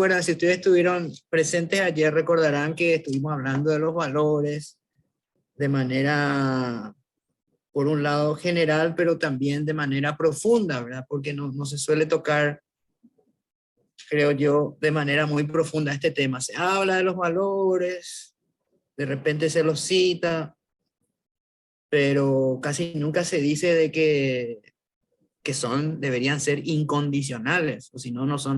acuerdan, si ustedes estuvieron presentes ayer, recordarán que estuvimos hablando de los valores de manera, por un lado, general, pero también de manera profunda, ¿verdad? Porque no se suele tocar, creo yo, de manera muy profunda este tema. Se habla de los valores, de repente se los cita, pero casi nunca se dice de que deberían ser incondicionales, o si no, no son.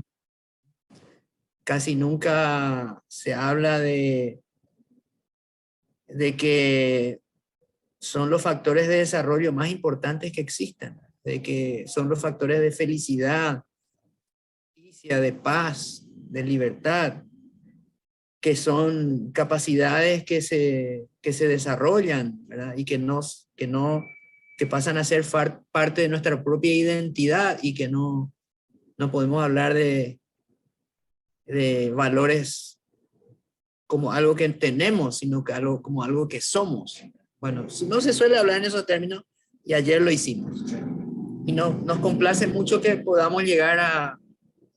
Casi nunca se habla de que son los factores de desarrollo más importantes que existen, de que son los factores de felicidad, de paz, de libertad, que son capacidades que se desarrollan, ¿verdad? Y que pasan a ser parte de nuestra propia identidad y que no podemos hablar de valores como algo que tenemos, sino que como algo que somos. Bueno, no se suele hablar en esos términos y ayer lo hicimos. Y nos complace mucho que podamos llegar a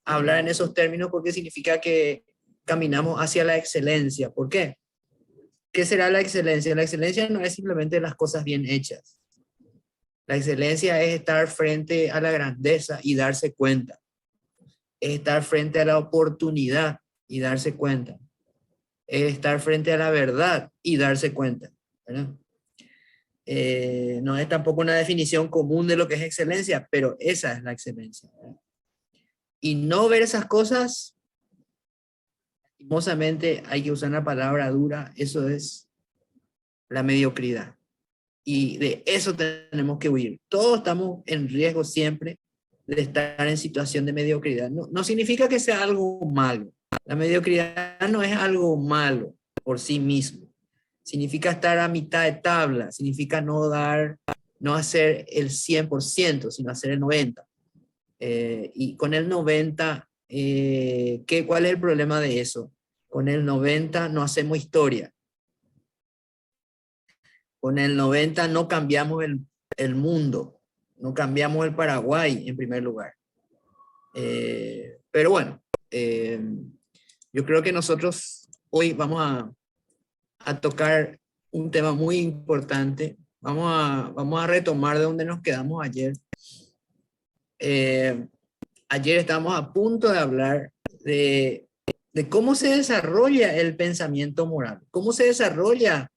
hablar en esos términos porque significa que caminamos hacia la excelencia. ¿Por qué? ¿Qué será la excelencia? La excelencia no es simplemente las cosas bien hechas. La excelencia es estar frente a la grandeza y darse cuenta. Es estar frente a la oportunidad y darse cuenta. Es estar frente a la verdad y darse cuenta, ¿verdad? No es tampoco una definición común de lo que es excelencia, pero esa es la excelencia, ¿verdad? Y no ver esas cosas, lastimosamente hay que usar una palabra dura, eso es la mediocridad. Y de eso tenemos que huir. Todos estamos en riesgo siempre de estar en situación de mediocridad. No significa que sea algo malo. La mediocridad no es algo malo por sí mismo. Significa estar a mitad de tabla, significa no hacer el 100%, sino hacer el 90%. Y con el 90%, ¿cuál es el problema de eso? Con el 90% no hacemos historia. Con el 90% no cambiamos el mundo, no cambiamos el Paraguay en primer lugar. Pero bueno, yo creo que nosotros hoy vamos a tocar un tema muy importante. Vamos a retomar de donde nos quedamos ayer. Ayer estábamos a punto de hablar de cómo se desarrolla el pensamiento moral, cómo se desarrollan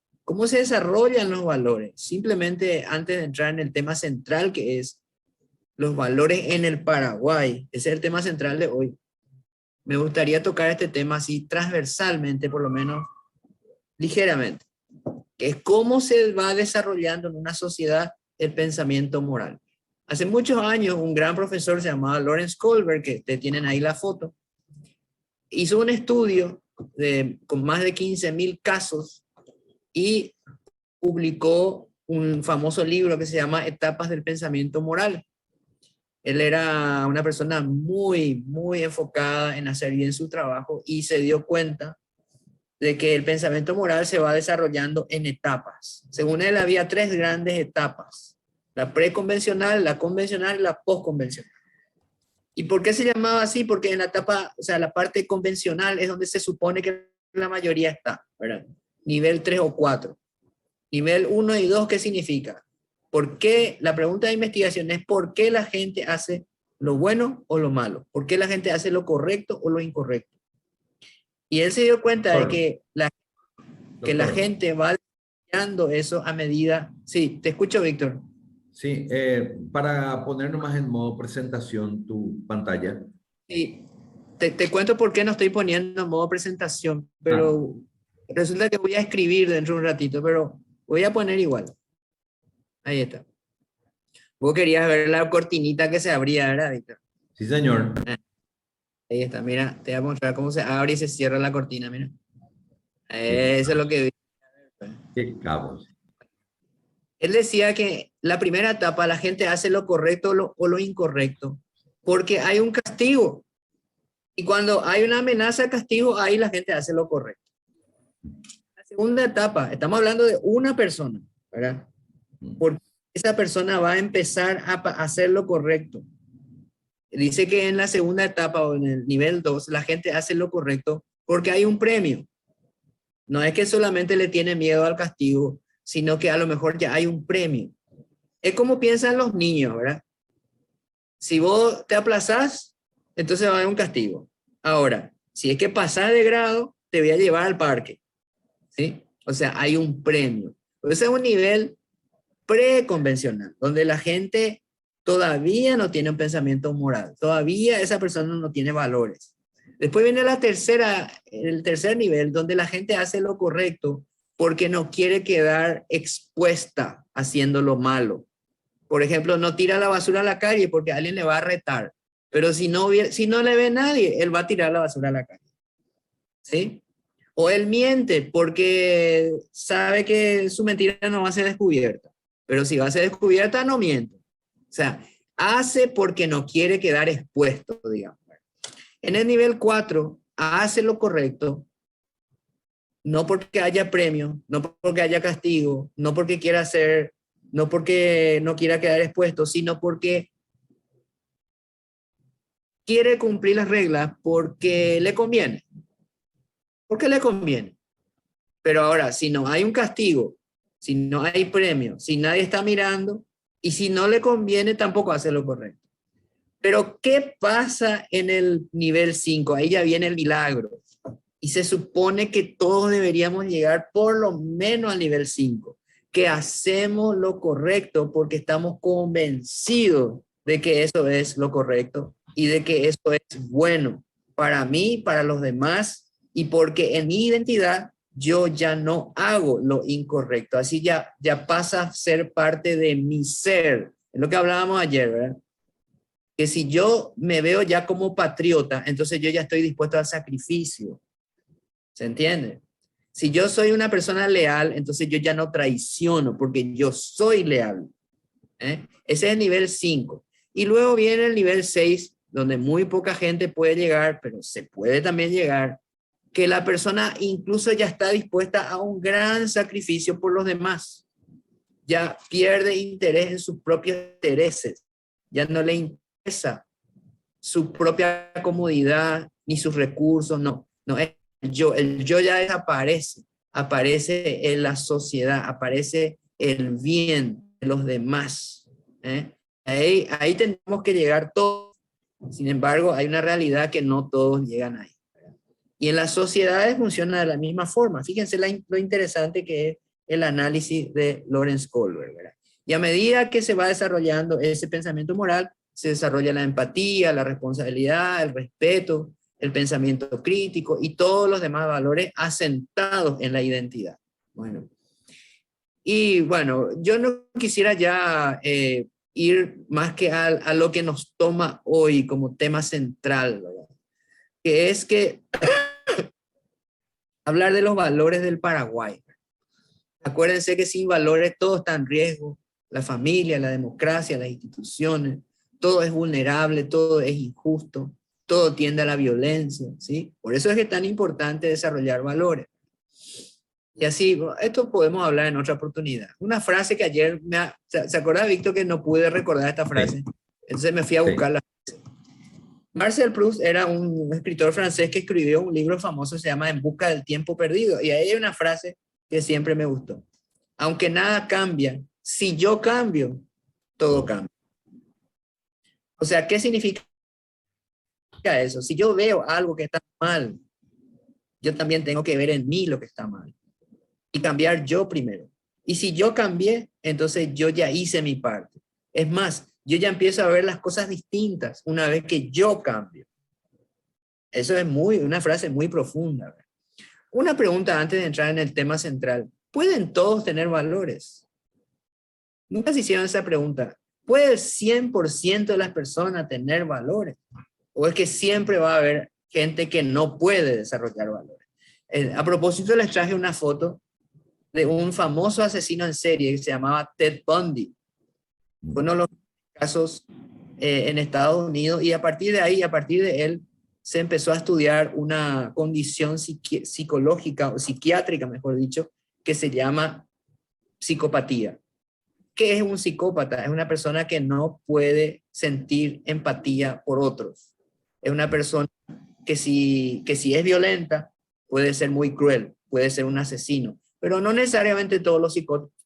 los valores. Simplemente antes de entrar en el tema central que es los valores en el Paraguay, ese es el tema central de hoy. Me gustaría tocar este tema así transversalmente, por lo menos ligeramente, que es cómo se va desarrollando en una sociedad el pensamiento moral. Hace muchos años, un gran profesor se llamaba Lawrence Kohlberg, que te tienen ahí la foto, hizo un estudio con más de 15.000 casos y publicó un famoso libro que se llama Etapas del Pensamiento Moral. Él era una persona muy, muy enfocada en hacer bien su trabajo y se dio cuenta de que el pensamiento moral se va desarrollando en etapas. Según él, había 3 grandes etapas: la preconvencional, la convencional y la postconvencional. ¿Y por qué se llamaba así? Porque en la etapa, o sea, la parte convencional es donde se supone que la mayoría está, ¿verdad? Nivel 3 o 4. Nivel 1 y 2, ¿qué significa? ¿Por qué? La pregunta de investigación es ¿por qué la gente hace lo bueno o lo malo? ¿Por qué la gente hace lo correcto o lo incorrecto? Y él se dio cuenta de que la gente va desarrollando eso a medida... Sí, te escucho, Víctor. Sí, para ponernos más en modo presentación tu pantalla. Sí, te cuento por qué no estoy poniendo en modo presentación, pero resulta que voy a escribir dentro de un ratito, pero voy a poner igual. Ahí está. Vos querías ver la cortinita que se abría, ¿verdad, Víctor? Sí, señor. Ahí está, mira, te voy a mostrar cómo se abre y se cierra la cortina, mira. Eso es lo que vi. Qué cabos. Él decía que la primera etapa la gente hace lo correcto o lo incorrecto, porque hay un castigo. Y cuando hay una amenaza de castigo, ahí la gente hace lo correcto. La segunda etapa, estamos hablando de una persona, ¿verdad? Porque esa persona va a empezar a hacer lo correcto. Dice que en la segunda etapa o en el nivel 2 la gente hace lo correcto porque hay un premio. No es que solamente le tiene miedo al castigo, sino que a lo mejor ya hay un premio. Es como piensan los niños, ¿verdad? Si vos te aplazás, entonces va a haber un castigo. Ahora, si es que pasás de grado, te voy a llevar al parque, ¿sí? O sea, hay un premio. Ese es un nivel preconvencional, donde la gente todavía no tiene un pensamiento moral, todavía esa persona no tiene valores. Después viene el tercer nivel, donde la gente hace lo correcto porque no quiere quedar expuesta haciendo lo malo. Por ejemplo, no tira la basura a la calle porque alguien le va a retar, pero si no le ve nadie, él va a tirar la basura a la calle, ¿sí? O él miente porque sabe que su mentira no va a ser descubierta, pero si va a ser descubierta, no miente. O sea, hace porque no quiere quedar expuesto, digamos. En el nivel 4, hace lo correcto, no porque haya premio, no porque haya castigo, no porque quiera hacer, no porque no quiera quedar expuesto, sino porque quiere cumplir las reglas porque le conviene. Porque le conviene. Pero ahora, si no hay un castigo, si no hay premio, si nadie está mirando, y si no le conviene, tampoco hace lo correcto. Pero, ¿qué pasa en el nivel 5? Ahí ya viene el milagro. Y se supone que todos deberíamos llegar por lo menos al nivel 5, que hacemos lo correcto porque estamos convencidos de que eso es lo correcto y de que eso es bueno para mí, para los demás, y porque en mi identidad yo ya no hago lo incorrecto. Así ya pasa a ser parte de mi ser. Es lo que hablábamos ayer, ¿verdad? Que si yo me veo ya como patriota, entonces yo ya estoy dispuesto al sacrificio. ¿Se entiende? Si yo soy una persona leal, entonces yo ya no traiciono porque yo soy leal. Ese es el nivel 5. Y luego viene el nivel 6, donde muy poca gente puede llegar, pero se puede también llegar, que la persona incluso ya está dispuesta a un gran sacrificio por los demás. Ya pierde interés en sus propios intereses. Ya no le interesa su propia comodidad ni sus recursos, no. El yo ya desaparece, aparece en la sociedad, aparece el bien de los demás. Ahí tenemos que llegar todos. Sin embargo, hay una realidad que no todos llegan ahí. Y en las sociedades funciona de la misma forma. Fíjense lo interesante que es el análisis de Lawrence Kohlberg, ¿verdad? Y a medida que se va desarrollando ese pensamiento moral, se desarrolla la empatía, la responsabilidad, el respeto, el pensamiento crítico y todos los demás valores asentados en la identidad. Bueno, y bueno, yo no quisiera ya ir más que a lo que nos toma hoy como tema central, ¿verdad? Que es que hablar de los valores del Paraguay. Acuérdense que sin valores todo está en riesgo, la familia, la democracia, las instituciones, todo es vulnerable, todo es injusto, todo tiende a la violencia, ¿sí? Por eso es que es tan importante desarrollar valores. Y así, esto podemos hablar en otra oportunidad. Una frase que ayer, ¿se acuerda, Víctor, que no pude recordar esta frase? Sí. Entonces me fui a buscarla. Sí. Marcel Proust era un escritor francés que escribió un libro famoso, se llama En busca del tiempo perdido. Y ahí hay una frase que siempre me gustó. Aunque nada cambia, si yo cambio, todo cambia. O sea, ¿qué significa eso? Si yo veo algo que está mal, yo también tengo que ver en mí lo que está mal. Y cambiar yo primero. Y si yo cambié, entonces yo ya hice mi parte. Es más, yo ya empiezo a ver las cosas distintas una vez que yo cambio. Eso es una frase muy profunda. ¿Verdad? Una pregunta antes de entrar en el tema central. ¿Pueden todos tener valores? Nunca se hicieron esa pregunta. ¿Puede el 100% de las personas tener valores? ¿O es que siempre va a haber gente que no puede desarrollar valores? A propósito, les traje una foto de un famoso asesino en serie que se llamaba Ted Bundy. Uno de los casos en Estados Unidos, y a partir de ahí, a partir de él, se empezó a estudiar una condición psicológica o psiquiátrica, mejor dicho, que se llama psicopatía. ¿Qué es un psicópata? Es una persona que no puede sentir empatía por otros. Es una persona que si es violenta, puede ser muy cruel, puede ser un asesino. Pero no necesariamente todos los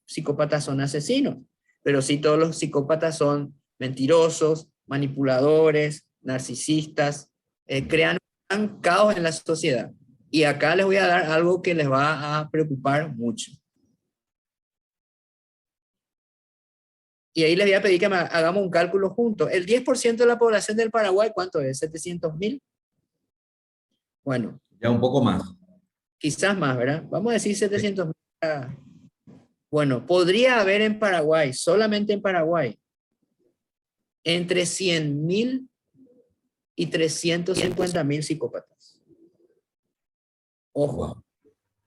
psicópatas son asesinos, pero sí todos los psicópatas son mentirosos, manipuladores, narcisistas, crean un caos en la sociedad. Y acá les voy a dar algo que les va a preocupar mucho. Y ahí les voy a pedir que hagamos un cálculo juntos. El 10% de la población del Paraguay, ¿cuánto es? ¿700.000? Bueno, Ya un poco más. quizás más, ¿verdad? Vamos a decir Sí. 700.000. Bueno, podría haber en Paraguay, solamente en Paraguay, entre 100.000 y 350.000 psicópatas. Ojo, Wow.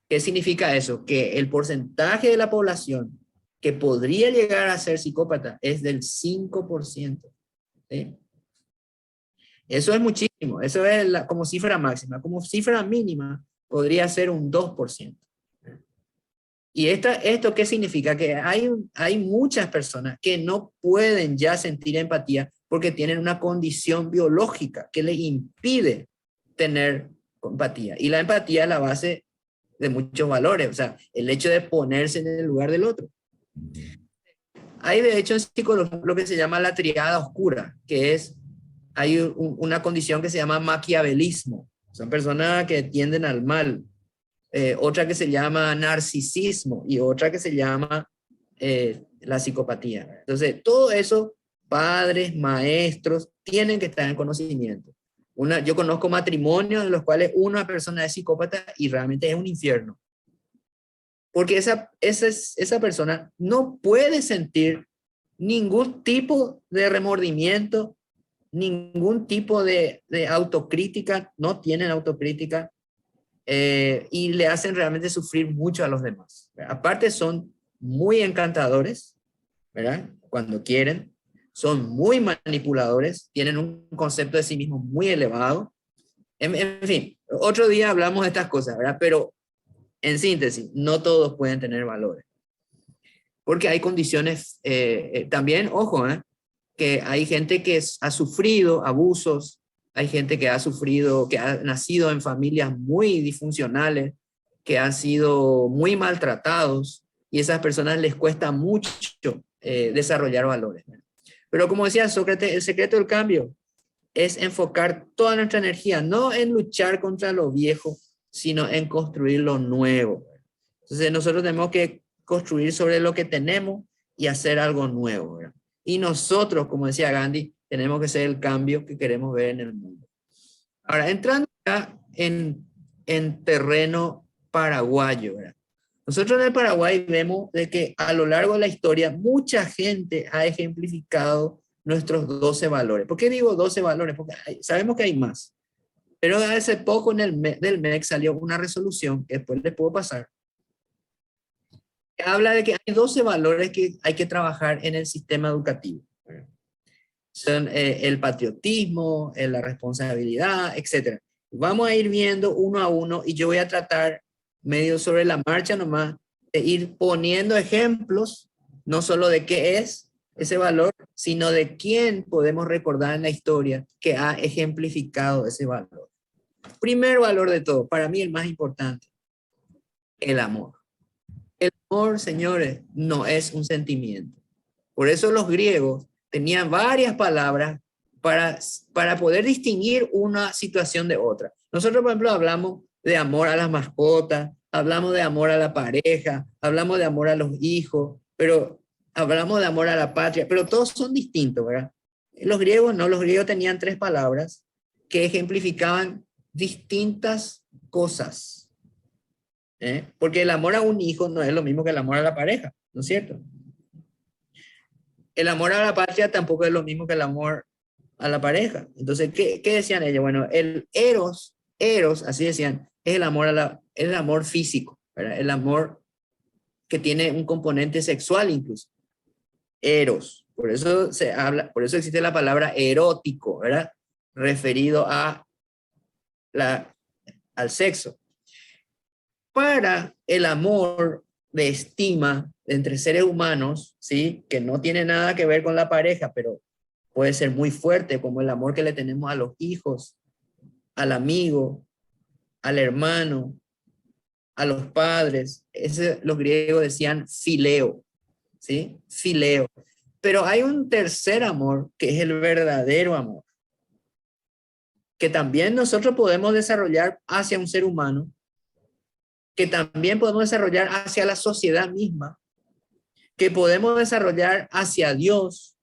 ¿qué significa eso? Que el porcentaje de la población que podría llegar a ser psicópata es del 5%. ¿Sí? Eso es muchísimo, eso es como cifra máxima. Como cifra mínima podría ser un 2%. ¿Y esto qué significa? Que hay muchas personas que no pueden ya sentir empatía porque tienen una condición biológica que les impide tener empatía. Y la empatía es la base de muchos valores, o sea, el hecho de ponerse en el lugar del otro. Hay de hecho en psicología lo que se llama la triada oscura, que es, hay una condición que se llama maquiavelismo. Son personas que tienden al mal. Otra que se llama narcisismo y otra que se llama la psicopatía. Entonces, todo eso, padres, maestros, tienen que estar en conocimiento. Yo conozco matrimonios en los cuales una persona es psicópata y realmente es un infierno. Porque esa persona no puede sentir ningún tipo de remordimiento, ningún tipo de autocrítica, no tienen autocrítica, y le hacen realmente sufrir mucho a los demás. Aparte son muy encantadores, ¿verdad? Cuando quieren, son muy manipuladores, tienen un concepto de sí mismos muy elevado. En fin, otro día hablamos de estas cosas, ¿verdad? Pero en síntesis, no todos pueden tener valores. Porque hay condiciones, también, ojo, que hay gente que ha sufrido abusos, hay gente que ha sufrido, que ha nacido en familias muy disfuncionales, que han sido muy maltratados, y a esas personas les cuesta mucho desarrollar valores. Pero como decía Sócrates, el secreto del cambio es enfocar toda nuestra energía, no en luchar contra lo viejo, sino en construir lo nuevo. Entonces nosotros tenemos que construir sobre lo que tenemos y hacer algo nuevo, ¿verdad? Y nosotros, como decía Gandhi, tenemos que ser el cambio que queremos ver en el mundo. Ahora, entrando ya en terreno paraguayo, ¿verdad? Nosotros en el Paraguay vemos de que a lo largo de la historia mucha gente ha ejemplificado nuestros 12 valores. ¿Por qué digo 12 valores? Porque sabemos que hay más. Pero hace poco del MEC salió una resolución que después les puedo pasar, que habla de que hay 12 valores que hay que trabajar en el sistema educativo. Son el patriotismo, la responsabilidad, etc. Vamos a ir viendo uno a uno y yo voy a tratar medio sobre la marcha nomás de ir poniendo ejemplos, no solo de qué es ese valor, sino de quién podemos recordar en la historia que ha ejemplificado ese valor. Primer valor de todo, para mí el más importante, el amor. El amor, señores, no es un sentimiento. Por eso los griegos tenían varias palabras para poder distinguir una situación de otra. Nosotros, por ejemplo, hablamos de amor a las mascotas, hablamos de amor a la pareja, hablamos de amor a los hijos, pero hablamos de amor a la patria, pero todos son distintos, ¿verdad? Los griegos no, los griegos tenían 3 palabras que ejemplificaban distintas cosas. Porque el amor a un hijo no es lo mismo que el amor a la pareja, ¿no es cierto? El amor a la patria tampoco es lo mismo que el amor a la pareja. Entonces, ¿qué decían ellos? Bueno, el eros, así decían, es el amor físico, ¿verdad? El amor que tiene un componente sexual incluso. Eros. Por eso por eso existe la palabra erótico, ¿verdad? Referido al sexo. Para el amor de estima entre seres humanos, ¿sí? Que no tiene nada que ver con la pareja, pero puede ser muy fuerte, como el amor que le tenemos a los hijos, al amigo, al hermano, a los padres. Los griegos decían fileo, ¿sí? Fileo. Pero hay un tercer amor, que es el verdadero amor, que también nosotros podemos desarrollar hacia un ser humano, que también podemos desarrollar hacia la sociedad misma, que podemos desarrollar hacia Dios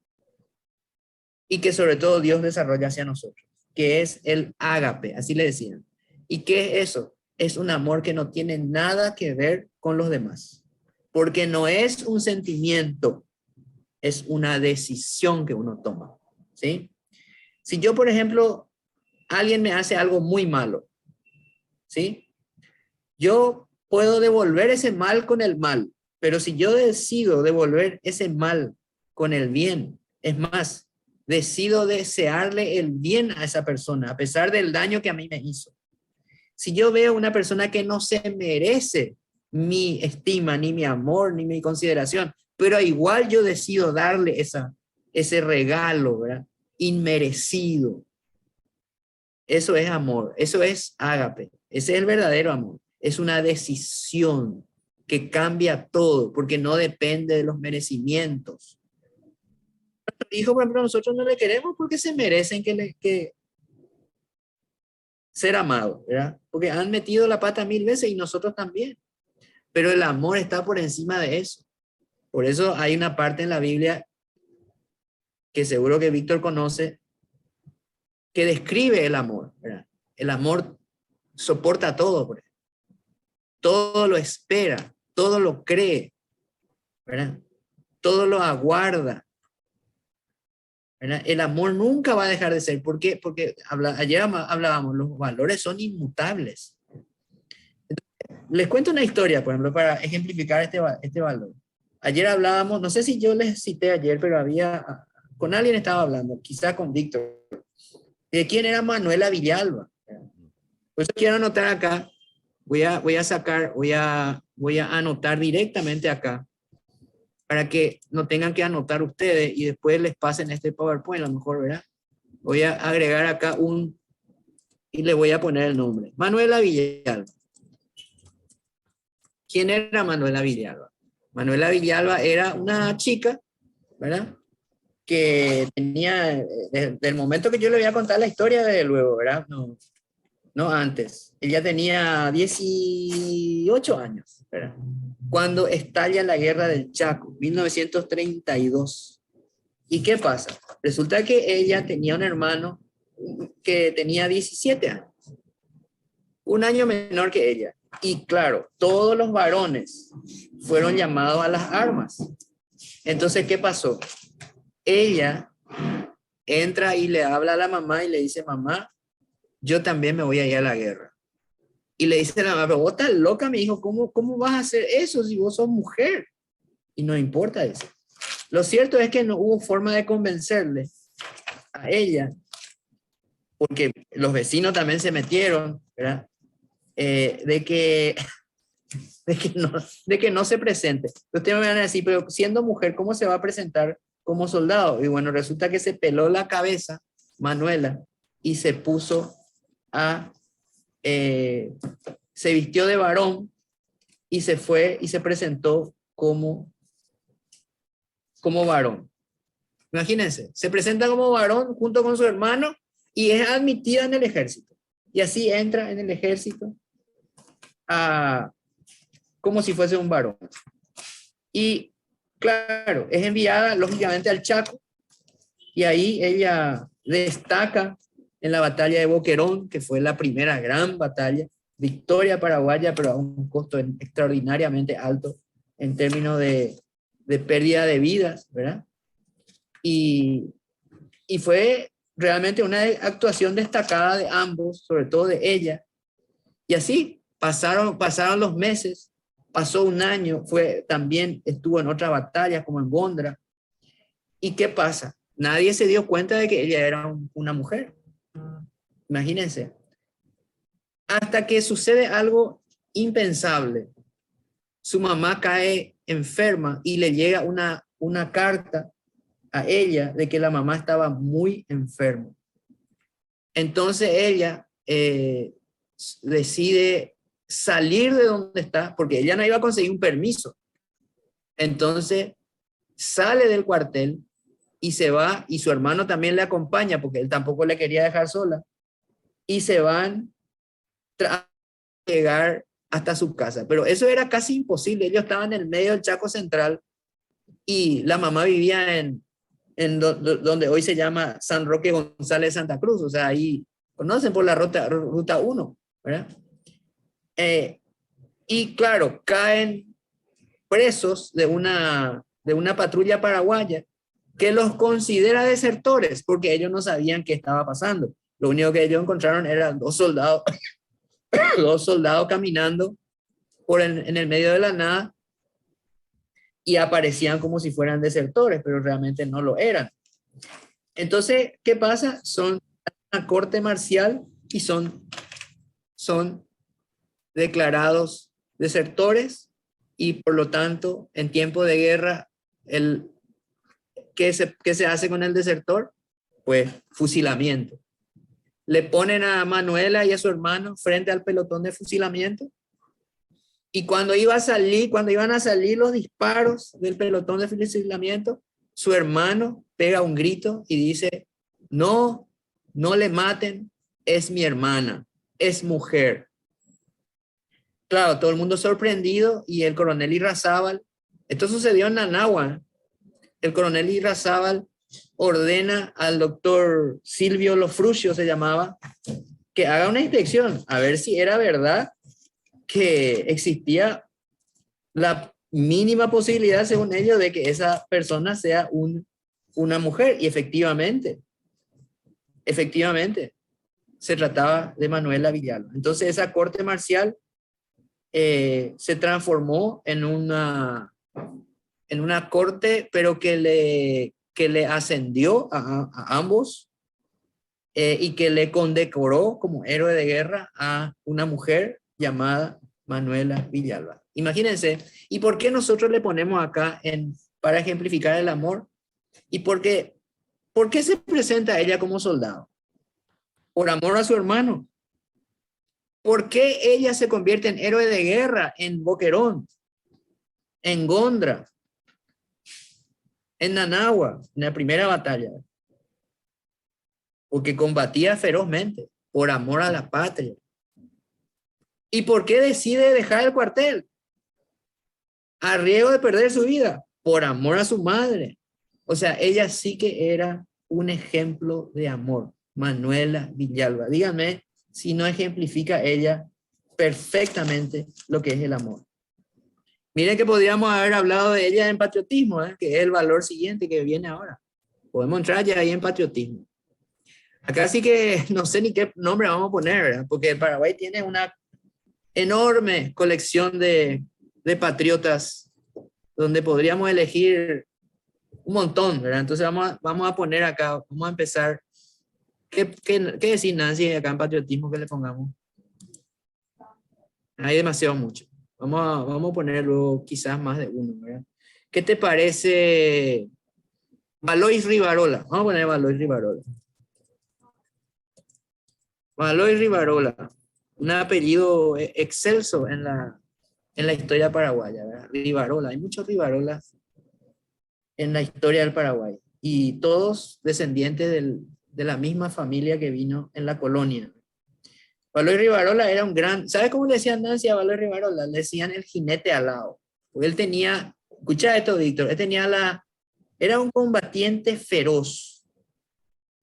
y que sobre todo Dios desarrolla hacia nosotros, que es el ágape, así le decían. ¿Y qué es eso? Es un amor que no tiene nada que ver con los demás, porque no es un sentimiento, es una decisión que uno toma, ¿sí? Si yo, por ejemplo, alguien me hace algo muy malo, ¿sí? Yo puedo devolver ese mal con el mal, pero si yo decido devolver ese mal con el bien, es más, decido desearle el bien a esa persona, a pesar del daño que a mí me hizo. Si yo veo una persona que no se merece mi estima, ni mi amor, ni mi consideración, pero igual yo decido darle ese regalo, ¿verdad? Inmerecido. Eso es amor, eso es ágape, ese es el verdadero amor. Es una decisión que cambia todo, porque no depende de los merecimientos. Hijo, por ejemplo, nosotros no le queremos porque se merecen que ser amados, ¿verdad? Porque han metido la pata 1000 veces y nosotros también. Pero el amor está por encima de eso. Por eso hay una parte en la Biblia que seguro que Víctor conoce, que describe el amor, ¿verdad? El amor soporta todo, por ejemplo. Todo lo espera, todo lo cree, ¿verdad? Todo lo aguarda, ¿verdad? El amor nunca va a dejar de ser. ¿Por qué? Porque ayer hablábamos, los valores son inmutables. Les cuento una historia, por ejemplo, para ejemplificar este valor. Ayer hablábamos, no sé si yo les cité ayer, pero con alguien estaba hablando, quizá con Víctor, de quién era Manuela Villalba. Por eso quiero anotar acá, voy a anotar directamente acá, para que no tengan que anotar ustedes y después les pasen este PowerPoint, a lo mejor, ¿verdad? Voy a agregar acá y le voy a poner el nombre. Manuela Villalba. ¿Quién era Manuela Villalba? Manuela Villalba era una chica, ¿verdad? Que tenía, desde el momento que yo le voy a contar la historia, de luego, ¿verdad? No antes. Ella tenía 18 años, ¿verdad? Cuando estalla la guerra del Chaco, 1932. ¿Y qué pasa? Resulta que ella tenía un hermano que tenía 17 años, un año menor que ella. Y claro, todos los varones fueron llamados a las armas. Entonces, ¿qué pasó? Ella entra y le habla a la mamá y le dice, mamá, yo también me voy a ir a la guerra. Y le dice a la mamá, pero vos estás loca, mi hijo, ¿cómo vas a hacer eso si vos sos mujer? Y no importa eso. Lo cierto es que no hubo forma de convencerle a ella, porque los vecinos también se metieron, ¿verdad? De que no se presente. Ustedes me van a decir, pero siendo mujer, ¿cómo se va a presentar como soldado? Y bueno, resulta que se peló la cabeza, Manuela, y se puso se vistió de varón y se fue y se presentó como varón. Imagínense, se presenta como varón junto con su hermano y es admitida en el ejército. Y así entra en el ejército como si fuese un varón. Y claro, es enviada lógicamente al Chaco y ahí ella destaca en la batalla de Boquerón, que fue la primera gran batalla, victoria paraguaya, pero a un costo extraordinariamente alto en términos de pérdida de vidas, ¿verdad? Y fue realmente una actuación destacada de ambos, sobre todo de ella. Y así pasaron los meses, pasó un año, también estuvo en otras batallas como en Gondra. ¿Y qué pasa? Nadie se dio cuenta de que ella era una mujer. Imagínense. Hasta que sucede algo impensable. su mamá cae enferma y le llega una carta a ella de que la mamá estaba muy enferma. Entonces ella decide salir de donde está, porque ella no iba a conseguir un permiso. Entonces sale del cuartel y se va, y su hermano también le acompaña, porque él tampoco le quería dejar sola, y se van a llegar hasta su casa. Pero eso era casi imposible. Ellos estaban en el medio del Chaco Central y la mamá vivía donde hoy se llama San Roque González Santa Cruz, o sea, ahí conocen por la ruta 1, ¿verdad? Y claro, caen presos de una patrulla paraguaya que los considera desertores porque ellos no sabían qué estaba pasando. Lo único que ellos encontraron eran dos soldados, dos soldados caminando en el medio de la nada y aparecían como si fueran desertores, pero realmente no lo eran. Entonces, ¿qué pasa? Son una corte marcial y son declarados desertores y por lo tanto, en tiempo de guerra, ¿qué se hace con el desertor? Pues fusilamiento. Le ponen a Manuela y a su hermano frente al pelotón de fusilamiento y cuando iban a salir los disparos del pelotón de fusilamiento, su hermano pega un grito y dice: no, no le maten, es mi hermana, es mujer. Claro, todo el mundo sorprendido y el coronel Irrazábal, esto sucedió en Nanagua, el coronel Irrazábal ordena al doctor Silvio Lofrucio, se llamaba, que haga una inspección, a ver si era verdad que existía la mínima posibilidad, según ellos, de que esa persona sea una mujer. Y efectivamente, se trataba de Manuela Villalba. Entonces esa corte marcial se transformó en una corte, pero que le ascendió a ambos y que le condecoró como héroe de guerra a una mujer llamada Manuela Villalba. Imagínense, ¿y por qué nosotros le ponemos acá para ejemplificar el amor? ¿Y por qué se presenta a ella como soldado? Por amor a su hermano. ¿Por qué ella se convierte en héroe de guerra en Boquerón, en Gondra, en Nanagua, en la primera batalla? Porque combatía ferozmente por amor a la patria. ¿Y por qué decide dejar el cuartel? A riesgo de perder su vida, por amor a su madre. O sea, ella sí que era un ejemplo de amor. Manuela Villalba. Díganme si no ejemplifica ella perfectamente lo que es el amor. Miren que podríamos haber hablado de ella en patriotismo, que es el valor siguiente que viene ahora. Podemos entrar ya ahí en patriotismo. Acá sí que no sé ni qué nombre vamos a poner, ¿verdad? Porque el Paraguay tiene una enorme colección de patriotas donde podríamos elegir un montón, ¿verdad? Entonces vamos a poner acá, vamos a empezar. ¿Qué decir, Nancy, acá en patriotismo que le pongamos? Hay demasiado mucho. Vamos a ponerlo quizás más de uno, ¿verdad? ¿Qué te parece Valois Rivarola? Vamos a poner Valois Rivarola. Valois Rivarola, un apellido excelso en la historia paraguaya, ¿verdad? Rivarola, hay muchos Rivarolas en la historia del Paraguay y todos descendientes de la misma familia que vino en la colonia. Valois Rivarola era un gran, ¿sabes cómo le decían Nancy a Valois Rivarola? Le decían el jinete alado. Porque él tenía, escucha esto, Víctor, era un combatiente feroz,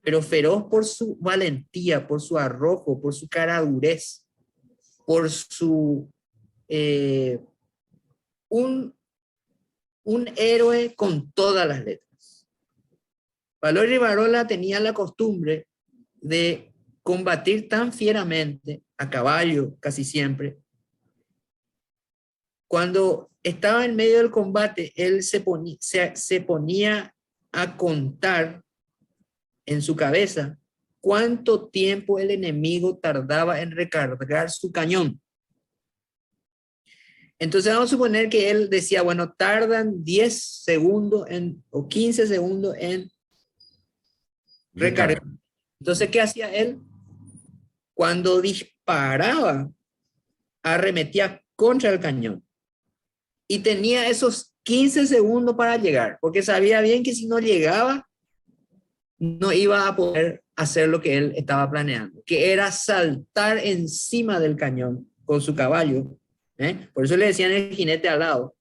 pero feroz por su valentía, por su arrojo, por su caradurez, por un héroe con todas las letras. Valois Rivarola tenía la costumbre de combatir tan fieramente, a caballo casi siempre. Cuando estaba en medio del combate, él se ponía a contar en su cabeza cuánto tiempo el enemigo tardaba en recargar su cañón. Entonces vamos a suponer que él decía, bueno, tardan 10 segundos o 15 segundos en recargar. Recarga. Entonces, ¿qué hacía él? Cuando disparaba, arremetía contra el cañón. Y tenía esos 15 segundos para llegar, porque sabía bien que si no llegaba, no iba a poder hacer lo que él estaba planeando, que era saltar encima del cañón con su caballo. Por eso le decían el jinete al lado.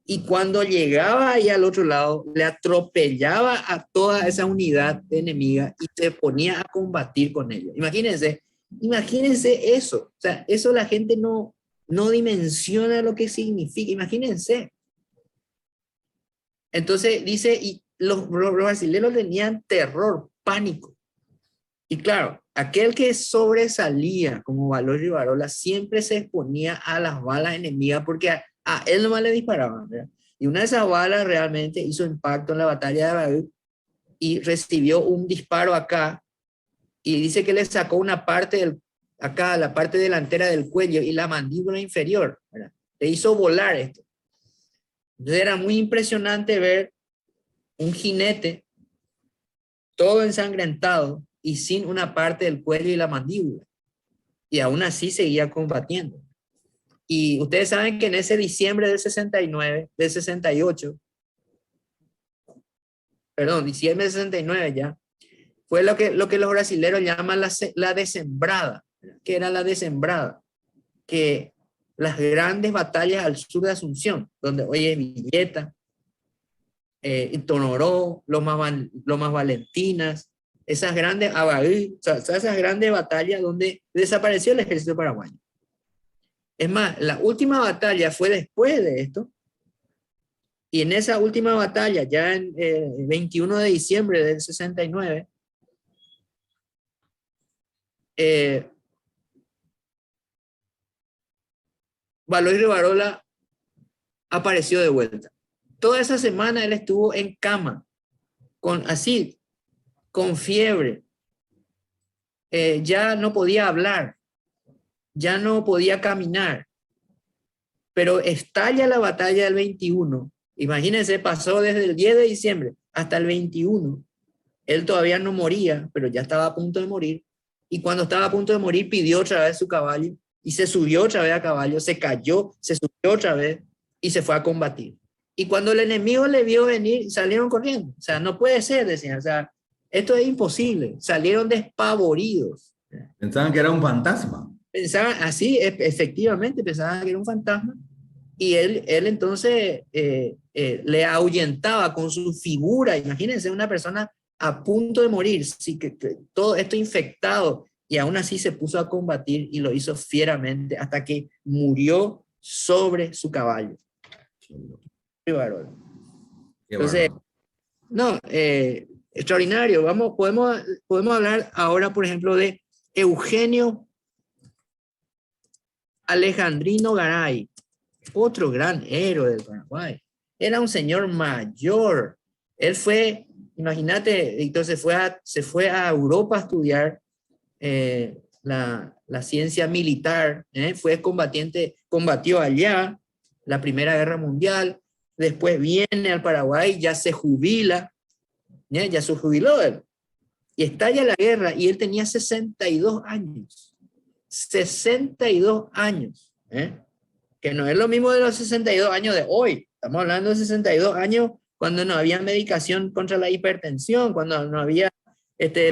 Y cuando llegaba ahí al otro lado, le atropellaba a toda esa unidad enemiga y se ponía a combatir con ellos. Imagínense, imagínense eso. O sea, eso la gente no dimensiona lo que significa. Imagínense. Entonces dice, y los brasileños tenían terror, pánico. Y claro, aquel que sobresalía como Valor Rivarola siempre se exponía a las balas enemigas porque a él nomás le disparaban, ¿verdad? Y una de esas balas realmente hizo impacto en la batalla de Bahú y recibió un disparo acá y dice que le sacó una parte acá, la parte delantera del cuello y la mandíbula inferior, ¿verdad? Le hizo volar esto. Entonces era muy impresionante ver un jinete todo ensangrentado y sin una parte del cuello y la mandíbula. Y aún así seguía combatiendo. Y ustedes saben que en ese diciembre del 69, del 68, perdón, diciembre del 69 ya, fue lo que los brasileños llaman la desembrada. ¿Qué era la desembrada? Que las grandes batallas al sur de Asunción, donde hoy es Villeta, Tonoró, Lomas Valentinas, esas grandes, Abaí, o sea, esas grandes batallas donde desapareció el ejército paraguayo. Es más, la última batalla fue después de esto, y en esa última batalla, ya en 21 de diciembre del 69, Baloy Rivarola apareció de vuelta. Toda esa semana él estuvo en cama, con fiebre, ya no podía hablar, ya no podía caminar, pero estalla la batalla del 21. Imagínense, pasó desde el 10 de diciembre hasta el 21. Él todavía no moría, pero ya estaba a punto de morir. Y cuando estaba a punto de morir, pidió otra vez su caballo y se subió otra vez a caballo, se cayó, se subió otra vez y se fue a combatir. Y cuando el enemigo le vio venir, salieron corriendo. O sea, no puede ser, decían. O sea, esto es imposible. Salieron despavoridos. Pensaban que era un fantasma. Pensaban así, efectivamente, pensaban que era un fantasma. Y él entonces le ahuyentaba con su figura. Imagínense una persona a punto de morir, sí, que todo esto infectado, y aún así se puso a combatir y lo hizo fieramente hasta que murió sobre su caballo. Entonces, no, extraordinario. Podemos hablar ahora, por ejemplo, de Eugenio Alejandrino Garay, otro gran héroe del Paraguay. Era un señor mayor. Él fue, imagínate, entonces se fue a Europa a estudiar la ciencia militar. Fue combatiente, combatió allá la Primera Guerra Mundial. Después viene al Paraguay, ya se jubila, ya se jubiló él. Y estalla la guerra y él tenía 62 años. 62 años. Que no es lo mismo de los 62 años de hoy. Estamos hablando de 62 años cuando no había medicación contra la hipertensión, cuando no había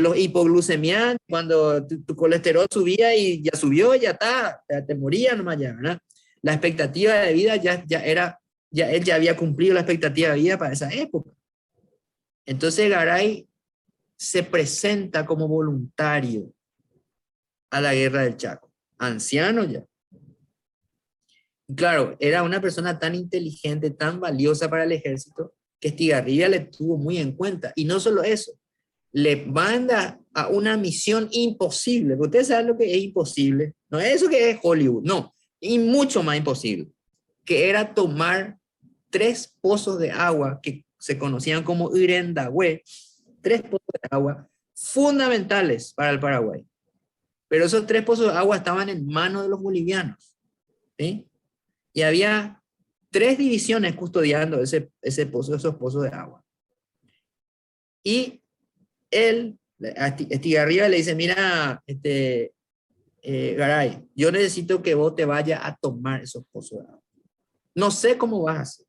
los hipoglucemiantes, cuando tu colesterol subía y ya subió, ya está, ya te moría nomás ya, ¿verdad? La expectativa de vida él ya había cumplido la expectativa de vida para esa época. Entonces Garay se presenta como voluntario a la guerra del Chaco, anciano ya. Claro, era una persona tan inteligente, tan valiosa para el ejército, que Estigarribia le tuvo muy en cuenta. Y no solo eso, le manda a una misión imposible. Ustedes saben lo que es imposible. No es eso que es Hollywood, no. Y mucho más imposible. Que era tomar 3 pozos de agua que se conocían como Irendagüe, 3 pozos de agua fundamentales para el Paraguay. Pero esos 3 pozos de agua estaban en manos de los bolivianos. ¿Sí? Y había 3 divisiones custodiando esos pozos de agua. Y él, a Estigarribia le dice, mira, Garay, yo necesito que vos te vayas a tomar esos pozos de agua. No sé cómo vas a hacer.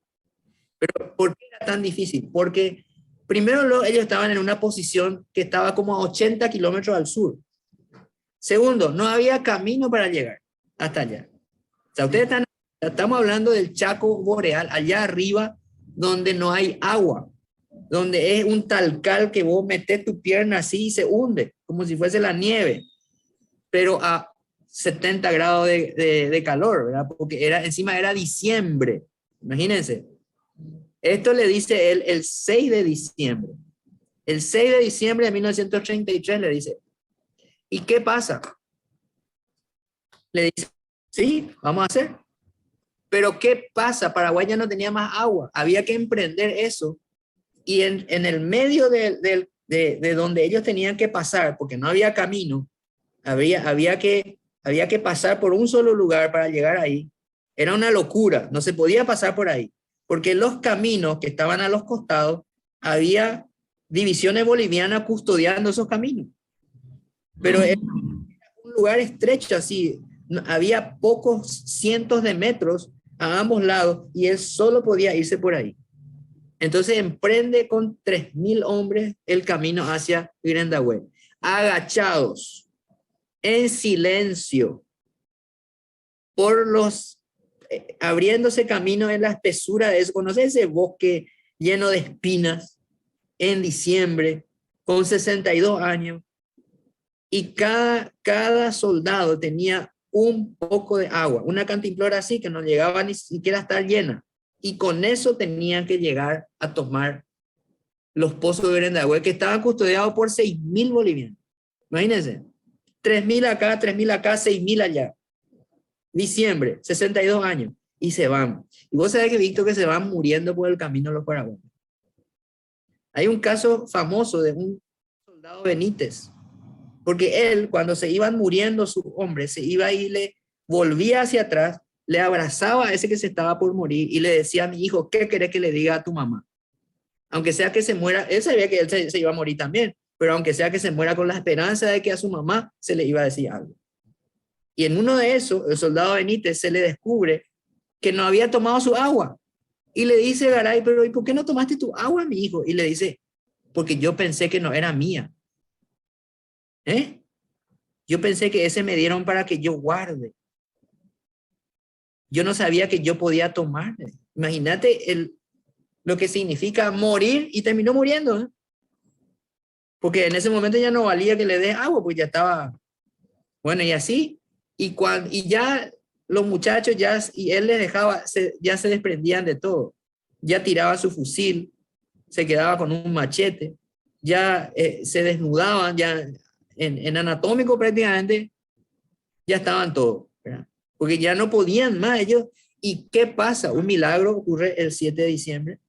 Pero ¿por qué era tan difícil? Porque primero ellos estaban en una posición que estaba como a 80 kilómetros al sur. Segundo, no había camino para llegar hasta allá. O sea, estamos hablando del Chaco boreal, allá arriba, donde no hay agua, donde es un talcal que vos metés tu pierna así y se hunde, como si fuese la nieve, pero a 70 grados de calor, ¿verdad? Porque encima era diciembre, imagínense. Esto le dice él el 6 de diciembre. El 6 de diciembre de 1933 le dice, ¿y qué pasa? Le dice, sí, vamos a hacer. Pero ¿qué pasa? Paraguay ya no tenía más agua. Había que emprender eso. Y en el medio de donde ellos tenían que pasar, porque no había camino, había que pasar por un solo lugar para llegar ahí. Era una locura. No se podía pasar por ahí. Porque los caminos que estaban a los costados, había divisiones bolivianas custodiando esos caminos. Pero era un lugar estrecho así, había pocos cientos de metros a ambos lados y él solo podía irse por ahí. Entonces emprende con 3.000 hombres el camino hacia Grendahue, agachados, en silencio, por abriéndose camino en la espesura de eso. ¿Conoces ese bosque lleno de espinas en diciembre, con 62 años? Y cada soldado tenía un poco de agua, una cantimplora así que no llegaba ni siquiera a estar llena. Y con eso tenían que llegar a tomar los pozos de Grendahue, que estaban custodiados por 6.000 bolivianos. Imagínense, 3.000 acá, 3.000 acá, 6.000 allá. Diciembre, 62 años, y se van. Y vos sabés que Víctor, que se van muriendo por el camino los paraguayos. Hay un caso famoso de un soldado Benítez, porque él, cuando se iban muriendo sus hombres, se iba y le volvía hacia atrás, le abrazaba a ese que se estaba por morir y le decía a mi hijo, ¿qué querés que le diga a tu mamá? Aunque sea que se muera, él sabía que él se iba a morir también, pero aunque sea que se muera con la esperanza de que a su mamá se le iba a decir algo. Y en uno de esos, el soldado Benítez se le descubre que no había tomado su agua. Y le dice Garay, pero ¿y por qué no tomaste tu agua, mi hijo? Y le dice, porque yo pensé que no era mía. Yo pensé que ese me dieron para que yo guarde. Yo no sabía que yo podía tomar. Imagínate lo que significa morir, y terminó muriendo. Porque en ese momento ya no valía que le des agua, pues ya estaba. Bueno, y así. Y ya los muchachos, y él les dejaba, ya se desprendían de todo. Ya tiraba su fusil, se quedaba con un machete, ya se desnudaban, ya en anatómico prácticamente ya estaban todos, ¿verdad? Porque ya no podían más ellos. ¿Y qué pasa? Un milagro ocurre el 7 de diciembre,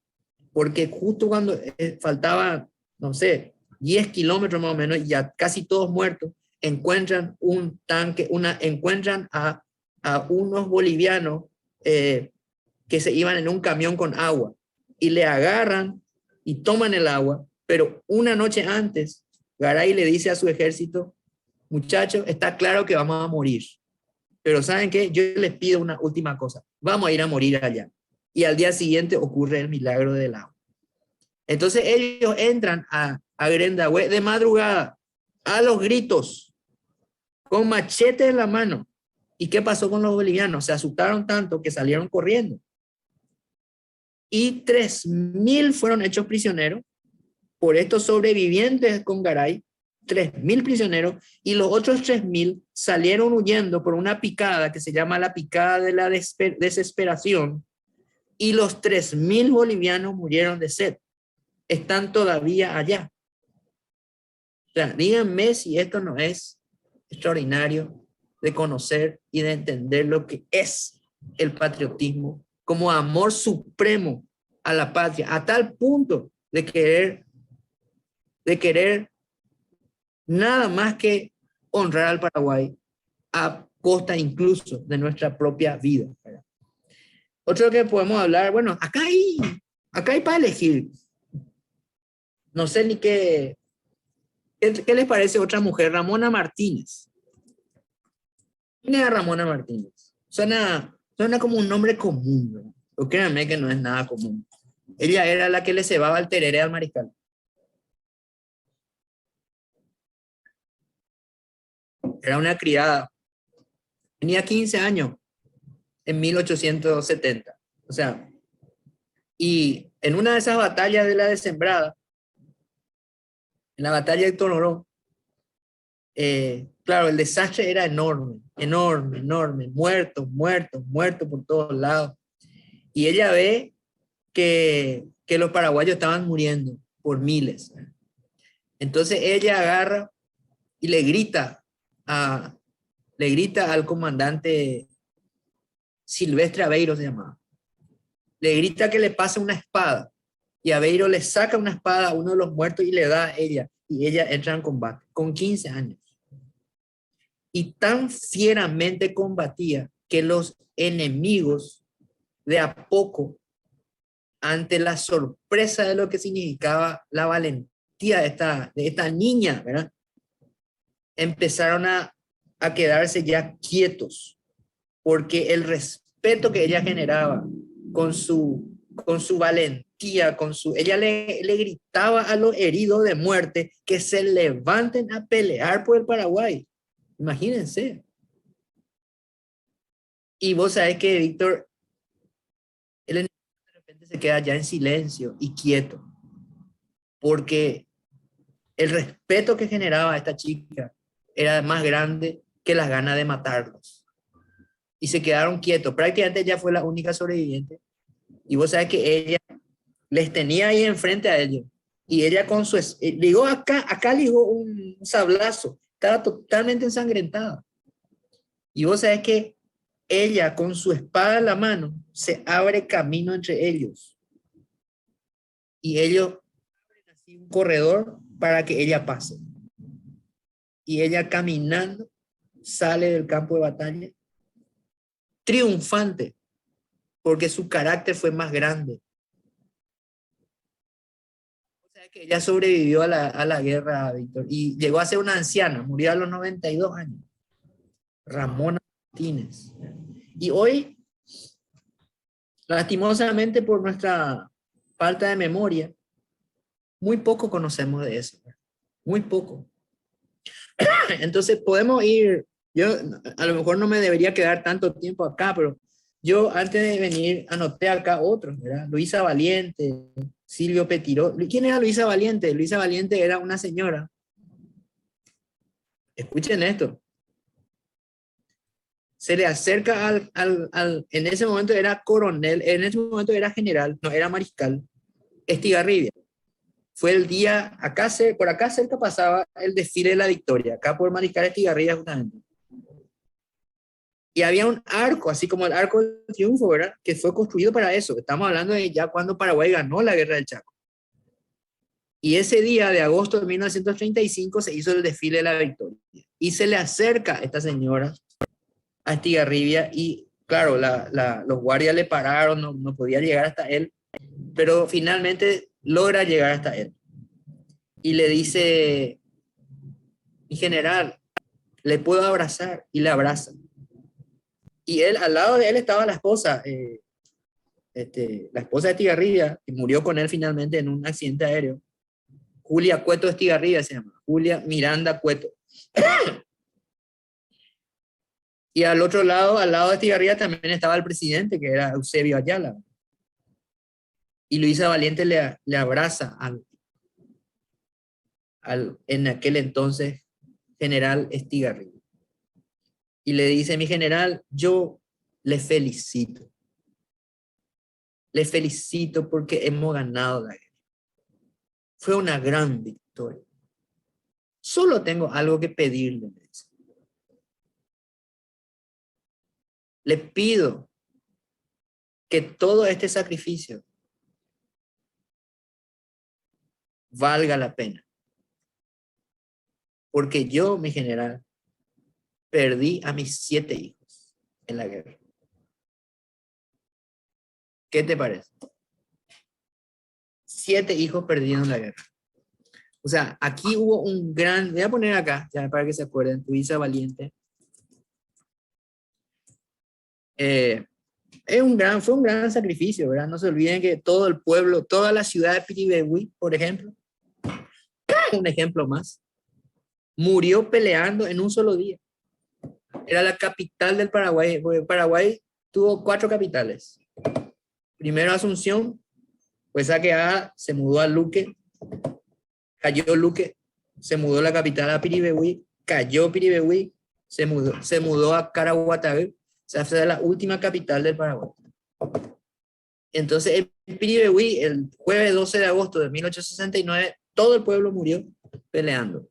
porque justo cuando faltaba, no sé, 10 kilómetros más o menos, ya casi todos muertos, encuentran un tanque, encuentran a unos bolivianos que se iban en un camión con agua y le agarran y toman el agua, pero una noche antes, Garay le dice a su ejército, muchachos, está claro que vamos a morir, pero ¿saben qué? Yo les pido una última cosa, vamos a ir a morir allá. Y al día siguiente ocurre el milagro del agua. Entonces ellos entran a Grendahue de madrugada, a los gritos, con machete en la mano. ¿Y qué pasó con los bolivianos? Se asustaron tanto que salieron corriendo. Y 3.000 fueron hechos prisioneros por estos sobrevivientes con Garay, 3.000 prisioneros, y los otros 3.000 salieron huyendo por una picada que se llama la picada de la desesperación, y los 3.000 bolivianos murieron de sed. Están todavía allá. O sea, díganme si esto no es extraordinario de conocer y de entender lo que es el patriotismo como amor supremo a la patria, a tal punto de querer nada más que honrar al Paraguay a costa incluso de nuestra propia vida, ¿verdad? Otro que podemos hablar, bueno, acá hay para elegir. No sé ni qué les parece otra mujer, Ramona Martínez. ¿Quién era Ramona Martínez? Suena como un nombre común, ¿verdad? Pero créanme que no es nada común. Ella era la que le cebaba el tereré al mariscal. Era una criada. Tenía 15 años en 1870. O sea, y en una de esas batallas de la Desembrada, en la batalla de Tonoró, claro, el desastre era enorme, enorme, enorme, muertos, muertos, muertos por todos lados. Y ella ve que los paraguayos estaban muriendo por miles. Entonces ella agarra y a, le grita al comandante Silvestre Aveiro, se llamaba. Le grita que le pase una espada. Y Aveiro le saca una espada a uno de los muertos y le da a ella. Y ella entra en combate con 15 años. Y tan fieramente combatía que los enemigos de a poco, ante la sorpresa de lo que significaba la valentía de esta niña, ¿verdad? Empezaron a quedarse ya quietos, porque el respeto que ella generaba con su valentía, ella le gritaba a los heridos de muerte que se levanten a pelear por el Paraguay. Imagínense. Y vos sabés que Víctor, él de repente se queda ya en silencio y quieto, porque el respeto que generaba esta chica era más grande que las ganas de matarlos. Y se quedaron quietos. Prácticamente ella fue la única sobreviviente. Y vos sabés que ella les tenía ahí enfrente a ellos. Y ella con su... ligó acá ligó un sablazo. Estaba totalmente ensangrentada. Y vos sabés que ella con su espada en la mano se abre camino entre ellos. Y ellos abren así un corredor para que ella pase. Y ella caminando sale del campo de batalla triunfante porque su carácter fue más grande. O sea que ella sobrevivió a la guerra, Víctor, y llegó a ser una anciana, murió a los 92 años. Ramona Martínez. Y hoy, lastimosamente por nuestra falta de memoria, muy poco conocemos de eso. Muy poco. Entonces podemos ir, yo a lo mejor no me debería quedar tanto tiempo acá, pero yo antes de venir anoté acá otros, ¿verdad? Luisa Valiente, Silvio Petiró. ¿Quién era Luisa Valiente? Luisa Valiente era una señora. Escuchen esto. Se le acerca en ese momento era coronel, en ese momento era general, no era mariscal, Estigarribia. Fue el día, por acá cerca pasaba el desfile de la Victoria, acá por Mariscal Estigarribia justamente. Y había un arco, así como el Arco del Triunfo, ¿verdad? Que fue construido para eso. Estamos hablando de ya cuando Paraguay ganó la Guerra del Chaco. Y ese día de agosto de 1935 se hizo el desfile de la Victoria. Y se le acerca esta señora a Estigarribia y, claro, los guardias le pararon, no podía llegar hasta él, pero finalmente logra llegar hasta él. Y le dice, mi general, le puedo abrazar, y le abraza. Y él, al lado de él estaba la esposa, la esposa de Estigarribia, que murió con él finalmente en un accidente aéreo. Julia Cueto Estigarribia se llama, Julia Miranda Cueto. Y al otro lado, al lado de Estigarribia también estaba el presidente, que era Eusebio Ayala. Y Luisa Valiente le abraza en aquel entonces general Estigarribia. Y le dice, mi general, yo le felicito. Le felicito porque hemos ganado la guerra. Fue una gran victoria. Solo tengo algo que pedirle. Le pido que todo este sacrificio valga la pena. Porque yo, mi general, perdí a mis 7 hijos en la guerra. ¿Qué te parece? 7 hijos perdidos en la guerra. O sea, aquí hubo un gran, voy a poner acá, ya para que se acuerden, Tuiza Valiente. Fue un gran sacrificio, ¿verdad? No se olviden que todo el pueblo, toda la ciudad de Piribehuí, por ejemplo, un ejemplo más, murió peleando en un solo día. Era la capital del Paraguay, porque Paraguay tuvo 4 capitales. Primero Asunción, pues saqueada, se mudó a Luque, cayó Luque, se mudó la capital a Piribehuí, cayó Piribehuí, se mudó a Caraguatagüe, o sea, fue la última capital del Paraguay. Entonces, en Piribehuí, el jueves 12 de agosto de 1869, todo el pueblo murió peleando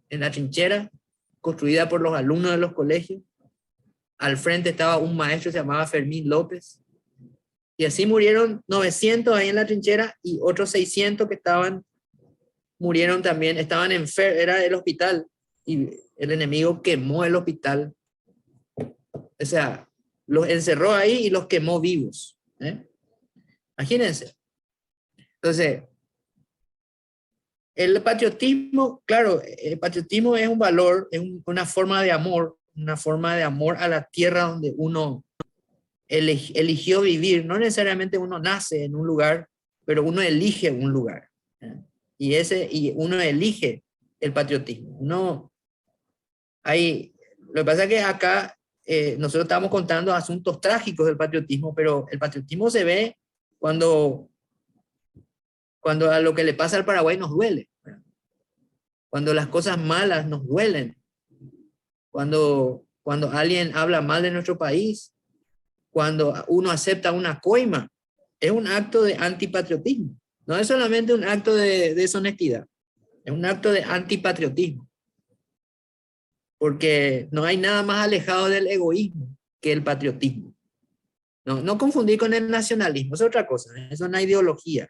en la trinchera construida por los alumnos de los colegios. Al frente estaba un maestro, se llamaba Fermín López. Y así murieron 900 ahí en la trinchera y otros 600 que murieron también, estaban enfermos, era el hospital. Y el enemigo quemó el hospital. O sea, los encerró ahí y los quemó vivos. Imagínense. Entonces, el patriotismo, claro, el patriotismo es un valor, es una forma de amor a la tierra donde uno eligió vivir. No necesariamente uno nace en un lugar, pero uno elige un lugar. Y uno elige el patriotismo. Lo que pasa es que acá nosotros estamos contando asuntos trágicos del patriotismo, pero el patriotismo se ve cuando a lo que le pasa al Paraguay nos duele, cuando las cosas malas nos duelen, cuando alguien habla mal de nuestro país, cuando uno acepta una coima, es un acto de antipatriotismo. No es solamente un acto de deshonestidad, es un acto de antipatriotismo. Porque no hay nada más alejado del egoísmo que el patriotismo. No confundir con el nacionalismo, es otra cosa, es una ideología.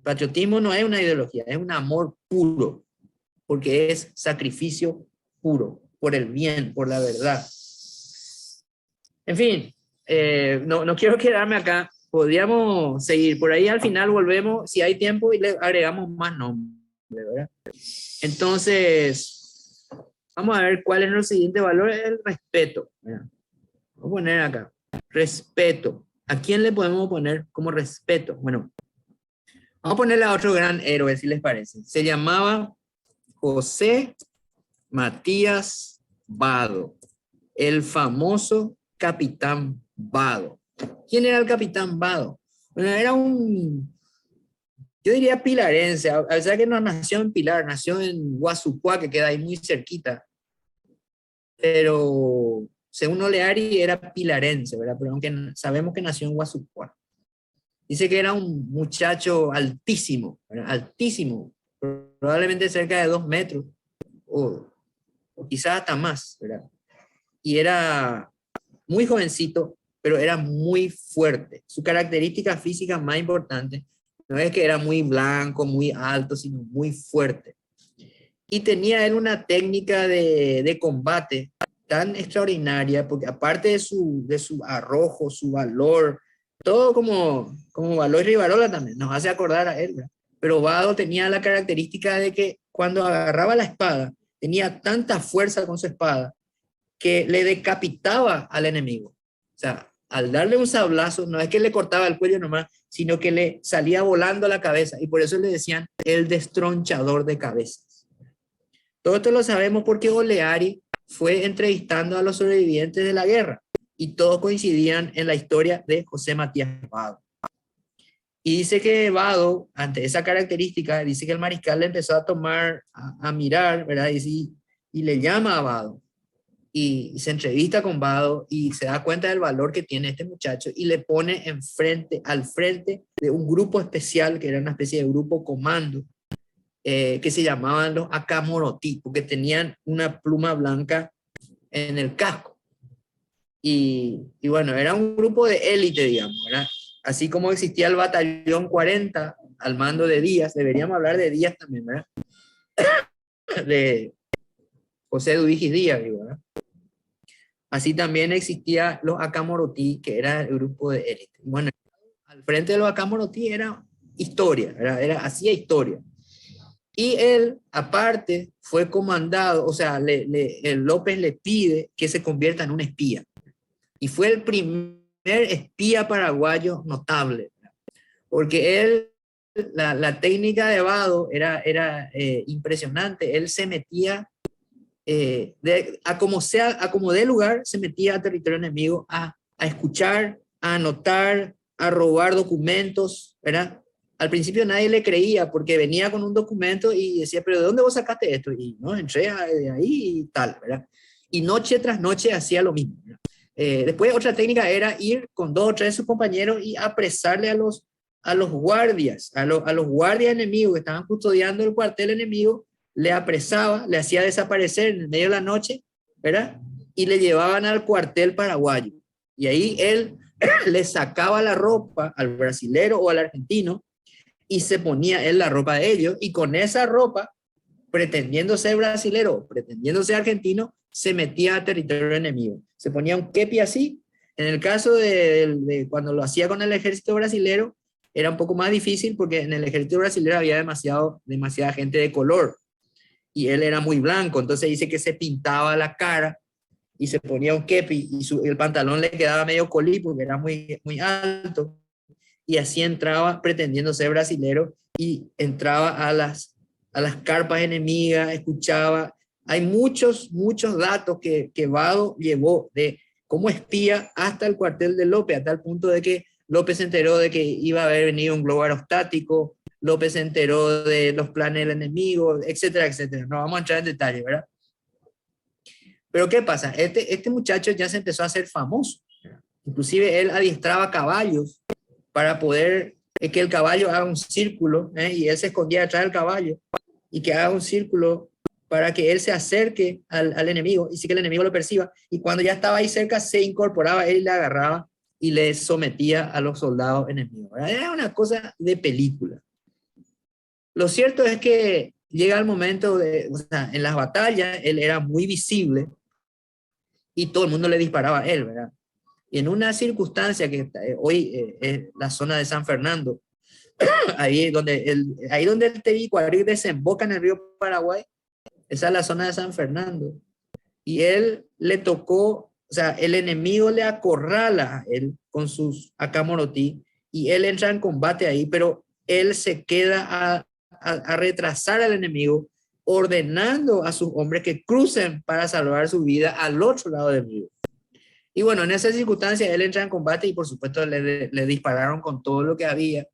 Patriotismo no es una ideología, es un amor puro, porque es sacrificio puro, por el bien, por la verdad. En fin, no quiero quedarme acá, podríamos seguir, por ahí al final volvemos, si hay tiempo, y le agregamos más nombres, ¿verdad? Entonces, vamos a ver cuál es el siguiente valor, el respeto. Voy a poner acá, respeto. ¿A quién le podemos poner como respeto? Bueno, vamos a ponerle a otro gran héroe, si les parece. Se llamaba José Matías Vado, el famoso Capitán Vado. ¿Quién era el Capitán Vado? Bueno, era yo diría pilarense, a pesar que no nació en Pilar, nació en Guasucuá, que queda ahí muy cerquita. Pero según Oleari era pilarense, ¿verdad? Pero aunque sabemos que nació en Guasucuá. Dice que era un muchacho altísimo, ¿verdad? Altísimo, probablemente cerca de 2 metros, o quizás hasta más, ¿verdad? Y era muy jovencito, pero era muy fuerte. Su característica física más importante no es que era muy blanco, muy alto, sino muy fuerte. Y tenía él una técnica de combate tan extraordinaria, porque aparte de su arrojo, su valor, todo como Valor Rivarola también, nos hace acordar a él, ¿verdad? Pero Vado tenía la característica de que cuando agarraba la espada, tenía tanta fuerza con su espada, que le decapitaba al enemigo. O sea, al darle un sablazo, no es que le cortaba el cuello nomás, sino que le salía volando la cabeza, y por eso le decían el destronchador de cabezas. Todo esto lo sabemos porque Oleari fue entrevistando a los sobrevivientes de la guerra, y todos coincidían en la historia de José Matías Vado. Y dice que Vado, ante esa característica, dice que el mariscal le empezó a tomar, a mirar, ¿verdad? Y le llama a Vado. Y se entrevista con Vado y se da cuenta del valor que tiene este muchacho y le pone al frente de un grupo especial, que era una especie de grupo comando, que se llamaban los Acamorotí, porque tenían una pluma blanca en el casco. Y bueno, era un grupo de élite, digamos, ¿verdad? Así como existía el batallón 40 al mando de Díaz, deberíamos hablar de Díaz también, ¿verdad? De José Duigis Díaz, digo, ¿verdad? Así también existía los Acamorotí, que era el grupo de élite. Bueno, al frente de los Acámoros era historia, hacía historia. Y él, aparte, fue comandado, o sea, el López le pide que se convierta en un espía. Y fue el primer espía paraguayo notable, porque él, la técnica de Vado era impresionante. Él se metía, a como dé lugar, se metía a territorio enemigo a escuchar, a anotar, a robar documentos, ¿verdad? Al principio nadie le creía porque venía con un documento y decía, pero ¿de dónde vos sacaste esto? Y no, entré de ahí y tal, ¿verdad? Y noche tras noche hacía lo mismo, ¿verdad? Después otra técnica era ir con 2 o 3 de sus compañeros y apresarle a los guardias, a los guardias enemigos que estaban custodiando el cuartel enemigo, le apresaba, le hacía desaparecer en el medio de la noche, ¿verdad? Y le llevaban al cuartel paraguayo. Y ahí él le sacaba la ropa al brasilero o al argentino y se ponía él la ropa de ellos, y con esa ropa, pretendiendo ser brasilero, pretendiendo ser argentino, se metía a territorio enemigo. Se ponía un kepi así. En el caso de cuando lo hacía con el ejército brasilero, era un poco más difícil porque en el ejército brasilero había demasiada gente de color y él era muy blanco, entonces dice que se pintaba la cara y se ponía un kepi y el pantalón le quedaba medio colí porque era muy, muy alto, y así entraba pretendiendo ser brasilero y entraba a las carpas enemigas, escuchaba. Hay muchos datos que Vado llevó de como espía hasta el cuartel de López, hasta el punto de que López se enteró de que iba a haber venido un globo aerostático, López se enteró de los planes del enemigo, etcétera, etcétera. No vamos a entrar en detalle, ¿verdad? Pero ¿qué pasa? Este muchacho ya se empezó a hacer famoso. Inclusive él adiestraba caballos para poder que el caballo haga un círculo, y él se escondía detrás del caballo y que haga un círculo para que él se acerque al enemigo y sí que el enemigo lo perciba, y cuando ya estaba ahí cerca se incorporaba él y le agarraba y le sometía a los soldados enemigos, ¿verdad? Era una cosa de película. Lo cierto es que llega el momento o sea, en las batallas él era muy visible y todo el mundo le disparaba a él, ¿verdad? Y en una circunstancia que hoy es la zona de San Fernando, ahí donde el Tebicuarí desemboca en el río Paraguay, esa es la zona de San Fernando. Y él le tocó, o sea, el enemigo le acorrala a él con sus Acámoros y él entra en combate ahí, pero él se queda a retrasar al enemigo, ordenando a sus hombres que crucen para salvar su vida al otro lado del río. Y bueno, en esa circunstancia él entra en combate y por supuesto le dispararon con todo lo que había.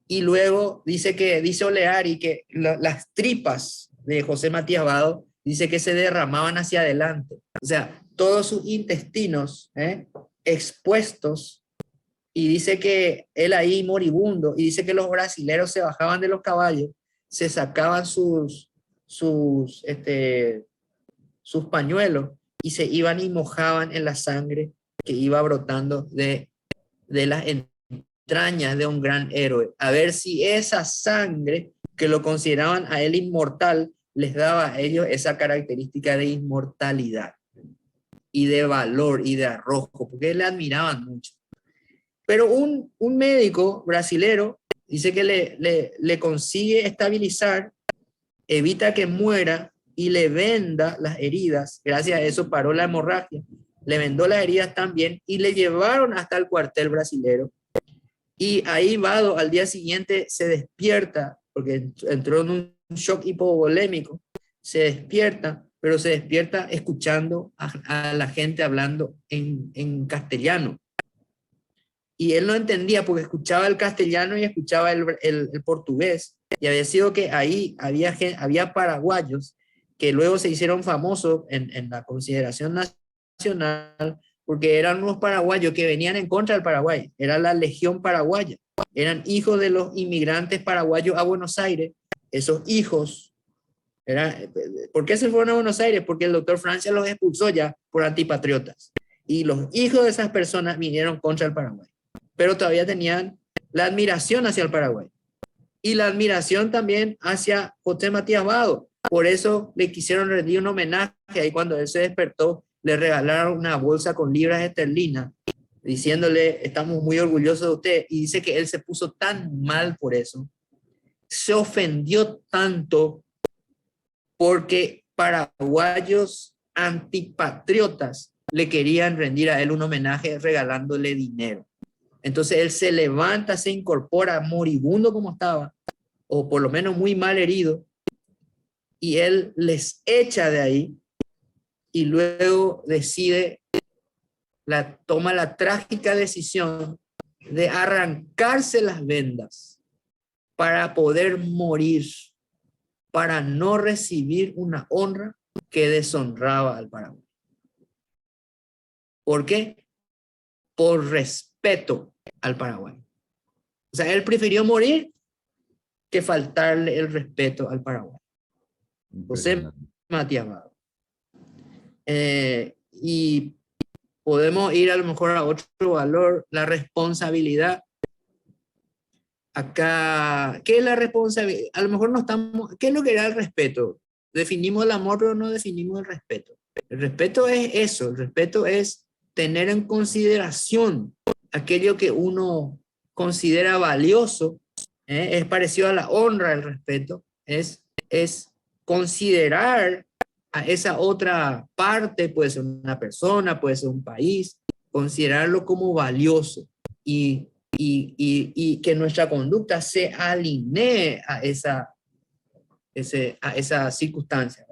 Y luego dice Oleari que las tripas de José Matías Vado, dice que se derramaban hacia adelante. O sea, todos sus intestinos expuestos, y dice que él ahí moribundo, y dice que los brasileros se bajaban de los caballos, se sacaban sus pañuelos y se iban y mojaban en la sangre que iba brotando de las entrañas de un gran héroe, a ver si esa sangre que lo consideraban a él inmortal les daba a ellos esa característica de inmortalidad y de valor y de arrojo, porque le admiraban mucho. Pero un médico brasilero dice que le consigue estabilizar, evita que muera y le venda las heridas. Gracias a eso paró la hemorragia, le vendó las heridas también y le llevaron hasta el cuartel brasilero. Y ahí Vado al día siguiente se despierta, porque entró en un shock hipovolémico, se despierta, pero se despierta escuchando a la gente hablando en castellano. Y él no entendía porque escuchaba el castellano y escuchaba el portugués. Y había sido que ahí había paraguayos que luego se hicieron famosos en la consideración nacional porque eran unos paraguayos que venían en contra del Paraguay. Era la Legión Paraguaya. Eran hijos de los inmigrantes paraguayos a Buenos Aires. Esos hijos, ¿por qué se fueron a Buenos Aires? Porque el doctor Francia los expulsó ya por antipatriotas. Y los hijos de esas personas vinieron contra el Paraguay. Pero todavía tenían la admiración hacia el Paraguay. Y la admiración también hacia José Matías Vado. Por eso le quisieron rendir un homenaje. Ahí cuando él se despertó, le regalaron una bolsa con libras esterlinas diciéndole, estamos muy orgullosos de usted, y dice que él se puso tan mal por eso, se ofendió tanto porque paraguayos antipatriotas le querían rendir a él un homenaje regalándole dinero. Entonces él se levanta, se incorpora moribundo como estaba, o por lo menos muy mal herido, y él les echa de ahí y luego toma la trágica decisión de arrancarse las vendas para poder morir, para no recibir una honra que deshonraba al Paraguay. ¿Por qué? Por respeto al Paraguay. O sea, él prefirió morir que faltarle el respeto al Paraguay. José Matías Vado. Y podemos ir a lo mejor a otro valor, la responsabilidad. Acá, ¿qué es la responsabilidad? A lo mejor no estamos, ¿qué es lo que era el respeto? Definimos el amor, pero no definimos el respeto. El respeto es eso, el respeto es tener en consideración aquello que uno considera valioso, es parecido a la honra, el respeto, es considerar a esa otra parte, puede ser una persona, puede ser un país, considerarlo como valioso y que nuestra conducta se alinee a esa circunstancia.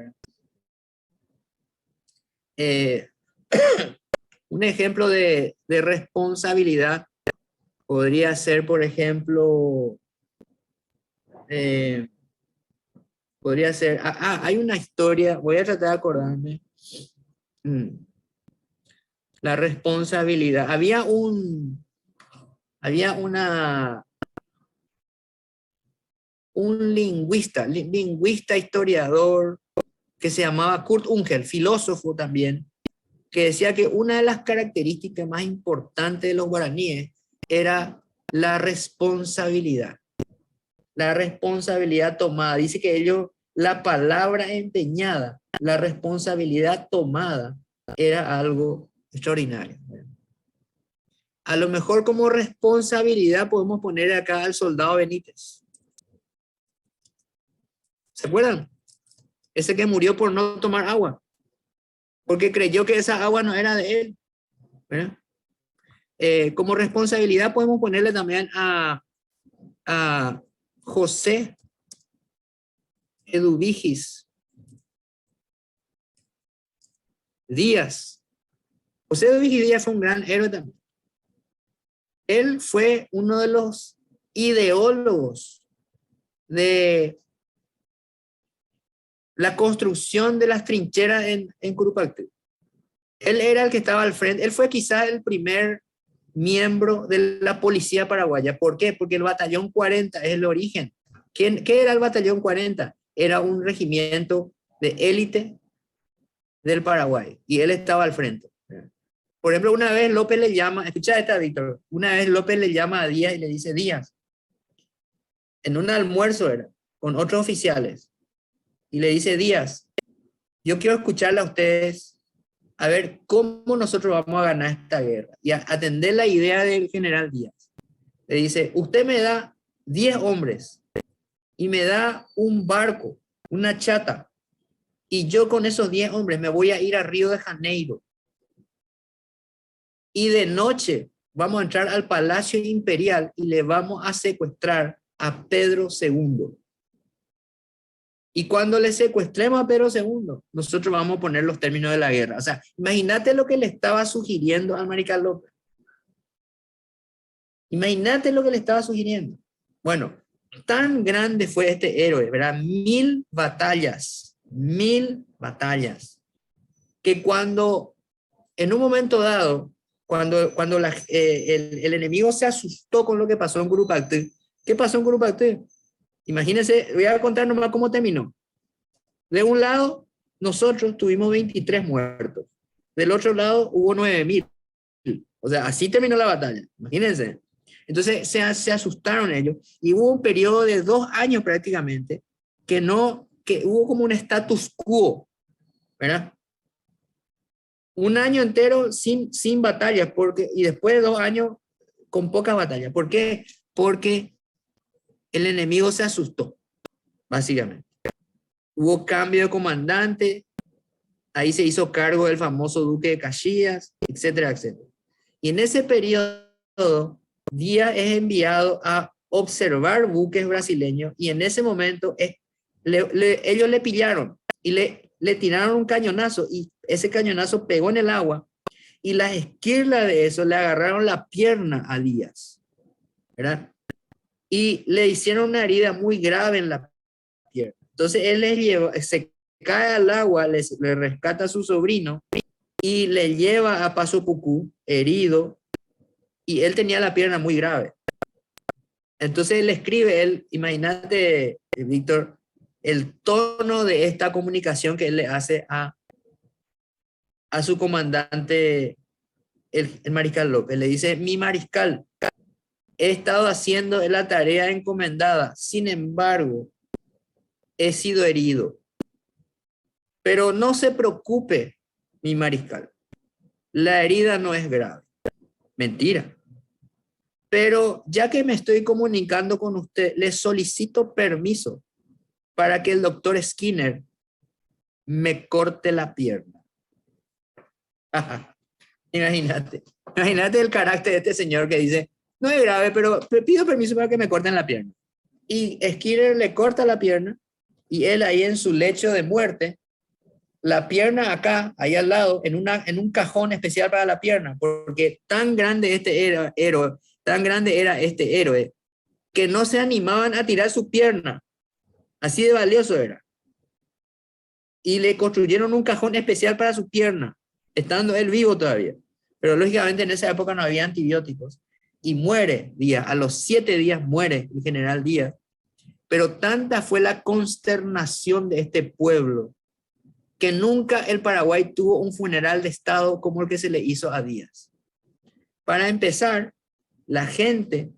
Un ejemplo de responsabilidad podría ser, por ejemplo, podría ser, hay una historia, voy a tratar de acordarme. La responsabilidad. Había un lingüista, historiador, que se llamaba Kurt Unger, filósofo también, que decía que una de las características más importantes de los guaraníes era la responsabilidad. La responsabilidad tomada. Dice que ellos, la palabra empeñada, la responsabilidad tomada, era algo extraordinario. A lo mejor como responsabilidad podemos poner acá al soldado Benítez. ¿Se acuerdan? Ese que murió por no tomar agua, porque creyó que esa agua no era de él. ¿Verdad? Como responsabilidad podemos ponerle también a José Eduvigis Díaz. José Eduvigis Díaz fue un gran héroe también. Él fue uno de los ideólogos de la construcción de las trincheras en Curupaytí. Él era el que estaba al frente, él fue quizás el primer miembro de la policía paraguaya. ¿Por qué? Porque el batallón 40 es el origen. ¿Qué era el batallón 40? Era un regimiento de élite del Paraguay y él estaba al frente. Por ejemplo, una vez López le llama, escucha esta, Víctor, una vez López le llama a Díaz y le dice: Díaz, en un almuerzo era, con otros oficiales, y le dice: Díaz, yo quiero escucharle a ustedes a ver cómo nosotros vamos a ganar esta guerra y a atender la idea del general Díaz. Le dice: usted me da 10 hombres y me da un barco, una chata, y yo con esos 10 hombres me voy a ir a Río de Janeiro. Y de noche vamos a entrar al Palacio Imperial y le vamos a secuestrar a Pedro II. Y cuando le secuestremos a Pedro II, nosotros vamos a poner los términos de la guerra. O sea, imagínate lo que le estaba sugiriendo al Mariscal López. Imagínate lo que le estaba sugiriendo. Bueno, tan grande fue este héroe, ¿verdad? 1000 batallas, que cuando en un momento dado, cuando el enemigo se asustó con lo que pasó en Curupaytí, ¿qué pasó en Curupaytí? Imagínense, voy a contar nomás cómo terminó. De un lado, nosotros tuvimos 23 muertos. Del otro lado, hubo 9000. O sea, así terminó la batalla. Imagínense. Entonces, se asustaron ellos. Y hubo un periodo de 2 años prácticamente que hubo como un status quo, ¿verdad? Un año entero sin batallas, y después de 2 años con pocas batallas. ¿Por qué? Porque el enemigo se asustó, básicamente. Hubo cambio de comandante, ahí se hizo cargo del famoso duque de Caxias, etcétera, etcétera. Y en ese periodo, Díaz es enviado a observar buques brasileños y en ese momento ellos le pillaron y le tiraron un cañonazo y ese cañonazo pegó en el agua y las esquirlas de eso le agarraron la pierna a Díaz, ¿verdad? Y le hicieron una herida muy grave en la pierna. Entonces él se cae al agua, le rescata a su sobrino y le lleva a Paso Pucú herido y él tenía la pierna muy grave. Entonces él escribe, imagínate, Víctor, el tono de esta comunicación que él le hace a su comandante, el mariscal López. Le dice: mi mariscal, he estado haciendo la tarea encomendada, sin embargo, he sido herido. Pero no se preocupe, mi mariscal, la herida no es grave. Mentira. Pero ya que me estoy comunicando con usted, le solicito permiso para que el doctor Skinner me corte la pierna. Imagínate el carácter de este señor que dice: no es grave, pero pido permiso para que me corten la pierna. Y Skinner le corta la pierna y él ahí en su lecho de muerte, la pierna acá, ahí al lado, en un cajón especial para la pierna, porque tan grande era este héroe, que no se animaban a tirar su pierna. Así de valioso era. Y le construyeron un cajón especial para su pierna, estando él vivo todavía. Pero lógicamente en esa época no había antibióticos. Y muere Díaz. A los 7 días muere el general Díaz. Pero tanta fue la consternación de este pueblo que nunca el Paraguay tuvo un funeral de Estado como el que se le hizo a Díaz. Para empezar, la gente,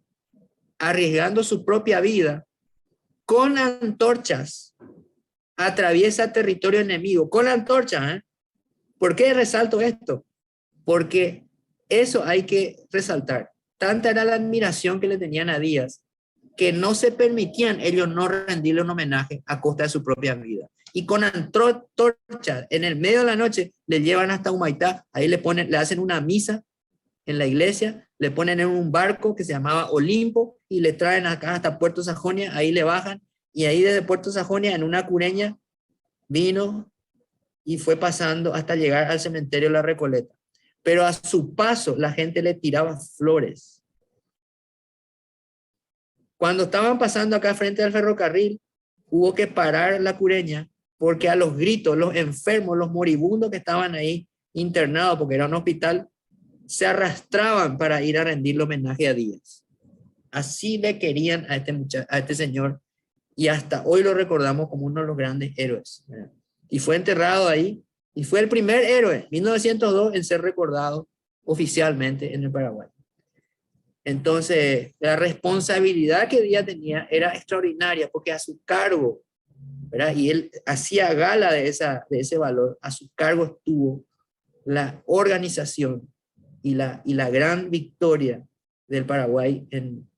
arriesgando su propia vida, con antorchas, atraviesa territorio enemigo, con antorchas, ¿eh? ¿Por qué resalto esto? Porque eso hay que resaltar. Tanta era la admiración que le tenían a Díaz, que no se permitían ellos no rendirle un homenaje a costa de su propia vida. Y con antorchas, en el medio de la noche, le llevan hasta Humaitá, ahí le hacen una misa en la iglesia, le ponen en un barco que se llamaba Olimpo y le traen acá hasta Puerto Sajonia, ahí le bajan, y ahí desde Puerto Sajonia en una cureña vino y fue pasando hasta llegar al cementerio La Recoleta. Pero a su paso la gente le tiraba flores. Cuando estaban pasando acá frente al ferrocarril, hubo que parar la cureña porque a los gritos, los enfermos, los moribundos que estaban ahí internados, porque era un hospital, se arrastraban para ir a rendirle homenaje a Díaz. Así le querían a este señor y hasta hoy lo recordamos como uno de los grandes héroes, ¿verdad? Y fue enterrado ahí y fue el primer héroe, 1902, en ser recordado oficialmente en el Paraguay. Entonces, la responsabilidad que Díaz tenía era extraordinaria porque a su cargo, ¿verdad? Y él hacía gala de ese valor, a su cargo estuvo la organización y la gran victoria del Paraguay en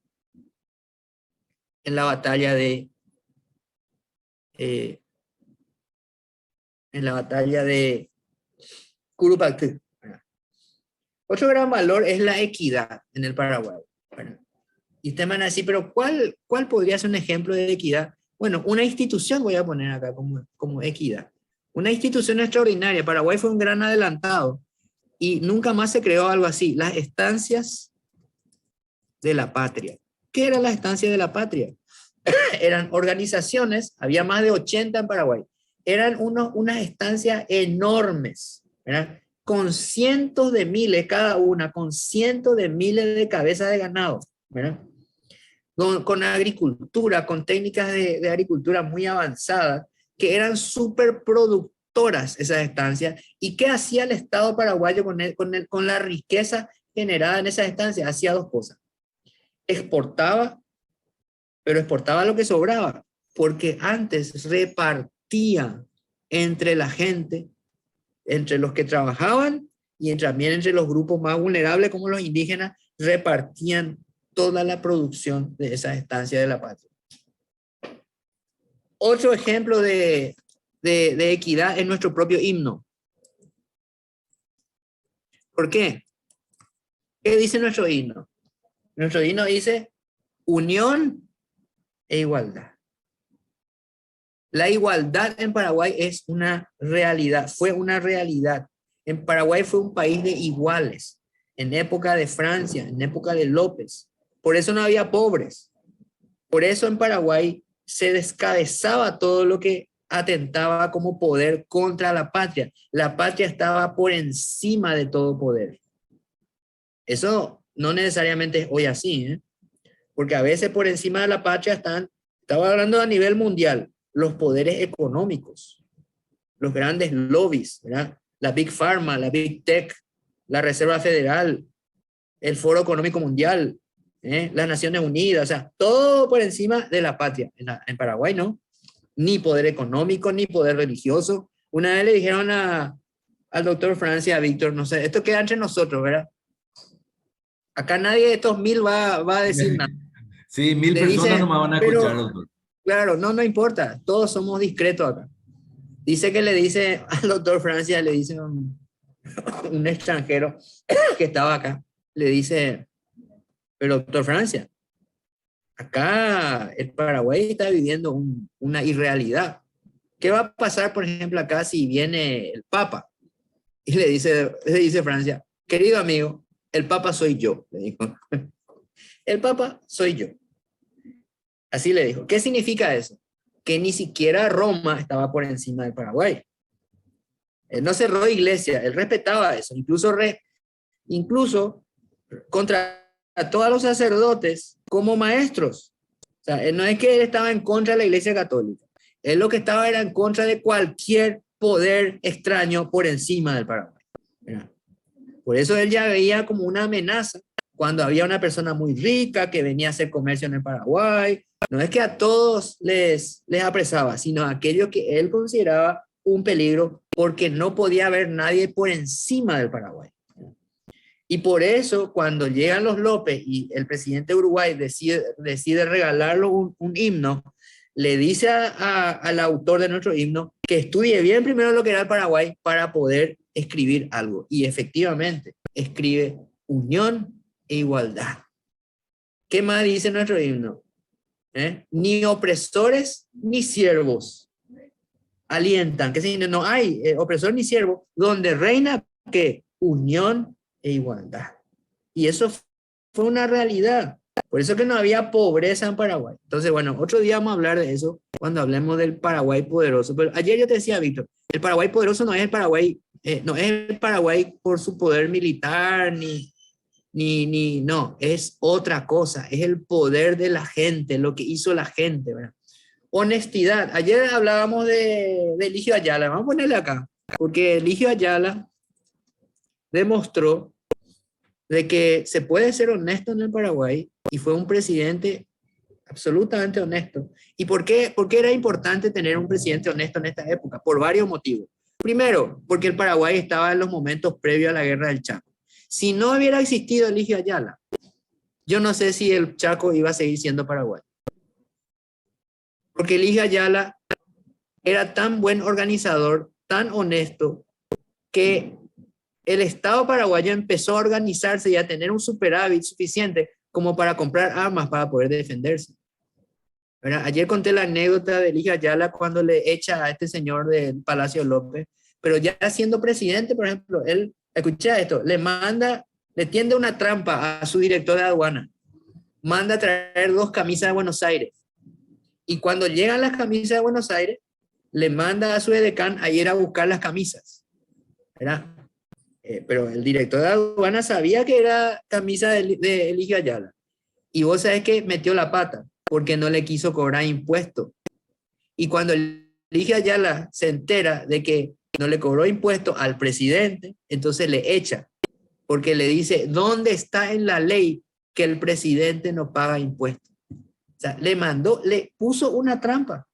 la batalla de Curupaytí. Otro gran valor es la equidad en el Paraguay. Bueno, y ustedes van a decir, pero ¿cuál podría ser un ejemplo de equidad? Bueno, una institución voy a poner acá como equidad. Una institución extraordinaria. Paraguay fue un gran adelantado y nunca más se creó algo así. Las estancias de la patria. ¿Qué eran las estancias de la patria? Eran organizaciones, había más de 80 en Paraguay. Eran unas estancias enormes, ¿verdad? Con cientos de miles cada una, con cientos de miles de cabezas de ganado, ¿verdad? Con agricultura, con técnicas de agricultura muy avanzadas, que eran súper productoras esas estancias. ¿Y qué hacía el Estado paraguayo con la riqueza generada en esas estancias? Hacía dos cosas. Exportaba, pero exportaba lo que sobraba, porque antes repartía entre la gente, entre los que trabajaban y también entre los grupos más vulnerables como los indígenas, repartían toda la producción de esas estancias de la patria. Otro ejemplo de equidad es nuestro propio himno. ¿Por qué? ¿Qué dice nuestro himno? Nuestro himno dice unión e igualdad. La igualdad en Paraguay es una realidad, fue una realidad. En Paraguay fue un país de iguales, en época de Francia, en época de López. Por eso no había pobres. Por eso en Paraguay se descabezaba todo lo que atentaba como poder contra la patria. La patria estaba por encima de todo poder. Eso no necesariamente es hoy así, ¿eh? Porque a veces por encima de la patria estaba hablando a nivel mundial, los poderes económicos, los grandes lobbies, ¿verdad? La Big Pharma, la Big Tech, la Reserva Federal, el Foro Económico Mundial, las Naciones Unidas, o sea, todo por encima de la patria. En Paraguay no, ni poder económico, ni poder religioso. Una vez le dijeron al doctor Francia, a Víctor, no sé, esto queda entre nosotros, ¿verdad? Acá nadie de estos 1000 va a decir nada. Sí, 1000 Le personas dice, no me van a pero, escuchar, doctor. claro, no importa, todos somos discretos acá. Dice que le dice al doctor Francia, le dice un extranjero que estaba acá, le dice, pero doctor Francia, acá el Paraguay está viviendo una irrealidad. ¿Qué va a pasar, por ejemplo, acá si viene el Papa? Y le dice Francia, querido amigo, el Papa soy yo, le dijo. El Papa soy yo. Así le dijo. ¿Qué significa eso? Que ni siquiera Roma estaba por encima del Paraguay. Él no cerró iglesia, él respetaba eso. Incluso contrató a los sacerdotes como maestros. O sea, no es que él estaba en contra de la iglesia católica. Él lo que estaba era en contra de cualquier poder extraño por encima del Paraguay. Por eso él ya veía como una amenaza cuando había una persona muy rica que venía a hacer comercio en el Paraguay. No es que a todos les apresaba, sino a aquellos que él consideraba un peligro porque no podía haber nadie por encima del Paraguay. Y por eso cuando llegan los López y el presidente de Uruguay decide regalarle un himno, le dice al autor de nuestro himno que estudie bien primero lo que era el Paraguay para poder escribir algo. Y efectivamente, escribe unión e igualdad. ¿Qué más dice nuestro himno? Ni opresores ni siervos alientan. ¿Qué significa? No hay opresor ni siervo, donde reina ¿qué? Unión e igualdad. Y eso fue una realidad. Por eso que no había pobreza en Paraguay. Entonces, bueno, otro día vamos a hablar de eso cuando hablemos del Paraguay poderoso. Pero ayer yo te decía, Víctor, el Paraguay poderoso no es el Paraguay, no es el Paraguay por su poder militar, no, es otra cosa, es el poder de la gente, lo que hizo la gente, ¿verdad? Honestidad. Ayer hablábamos de Eligio Ayala, vamos a ponerle acá, porque Eligio Ayala demostró de que se puede ser honesto en el Paraguay y fue un presidente absolutamente honesto. ¿Y por qué era importante tener un presidente honesto en esta época? Por varios motivos. Primero, porque el Paraguay estaba en los momentos previos a la guerra del Chaco. Si no hubiera existido Eligio Ayala, yo no sé si el Chaco iba a seguir siendo Paraguay. Porque Eligio Ayala era tan buen organizador, tan honesto, que el Estado paraguayo empezó a organizarse y a tener un superávit suficiente como para comprar armas para poder defenderse. ¿Verdad? Ayer conté la anécdota de Eligio Ayala cuando le echa a este señor del Palacio López, pero ya siendo presidente, por ejemplo, él, escucha esto, le tiende una trampa a su director de aduana, manda a traer 2 camisas de Buenos Aires, y cuando llegan las camisas de Buenos Aires, le manda a su edecán a ir a buscar las camisas, ¿verdad? Pero el director de aduana sabía que era camisa de Eligio Ayala. Y vos sabés que metió la pata porque no le quiso cobrar impuestos. Y cuando Eligio Ayala se entera de que no le cobró impuestos al presidente, entonces le echa. Porque le dice, ¿dónde está en la ley que el presidente no paga impuestos? O sea, le puso una trampa.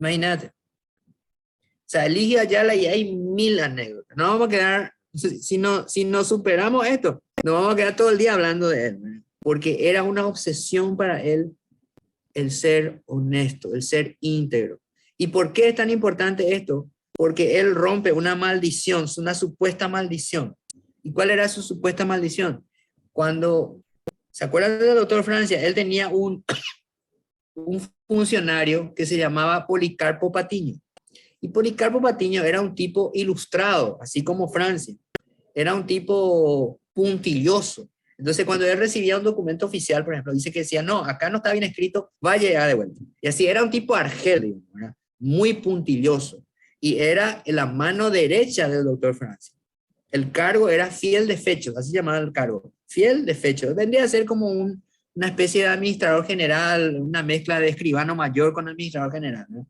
Imagínate. O sea, Eligio Ayala y hay 1000 anécdotas. No vamos a quedar, si no superamos esto, nos vamos a quedar todo el día hablando de él, ¿verdad? Porque era una obsesión para él el ser honesto, el ser íntegro. ¿Y por qué es tan importante esto? Porque él rompe una maldición, una supuesta maldición. ¿Y cuál era su supuesta maldición? Cuando, ¿se acuerdan del doctor Francia? Él tenía un funcionario que se llamaba Policarpo Patiño. Y Policarpo Patiño era un tipo ilustrado, así como Francia. Era un tipo puntilloso. Entonces, cuando él recibía un documento oficial, por ejemplo, dice que decía, no, acá no está bien escrito, vaya de vuelta. Y así era un tipo argel, ¿verdad? Muy puntilloso. Y era la mano derecha del doctor Francia. El cargo era fiel de fechos, así se llamaba el cargo, fiel de fechos. Vendría a ser como una especie de administrador general, una mezcla de escribano mayor con administrador general, ¿no?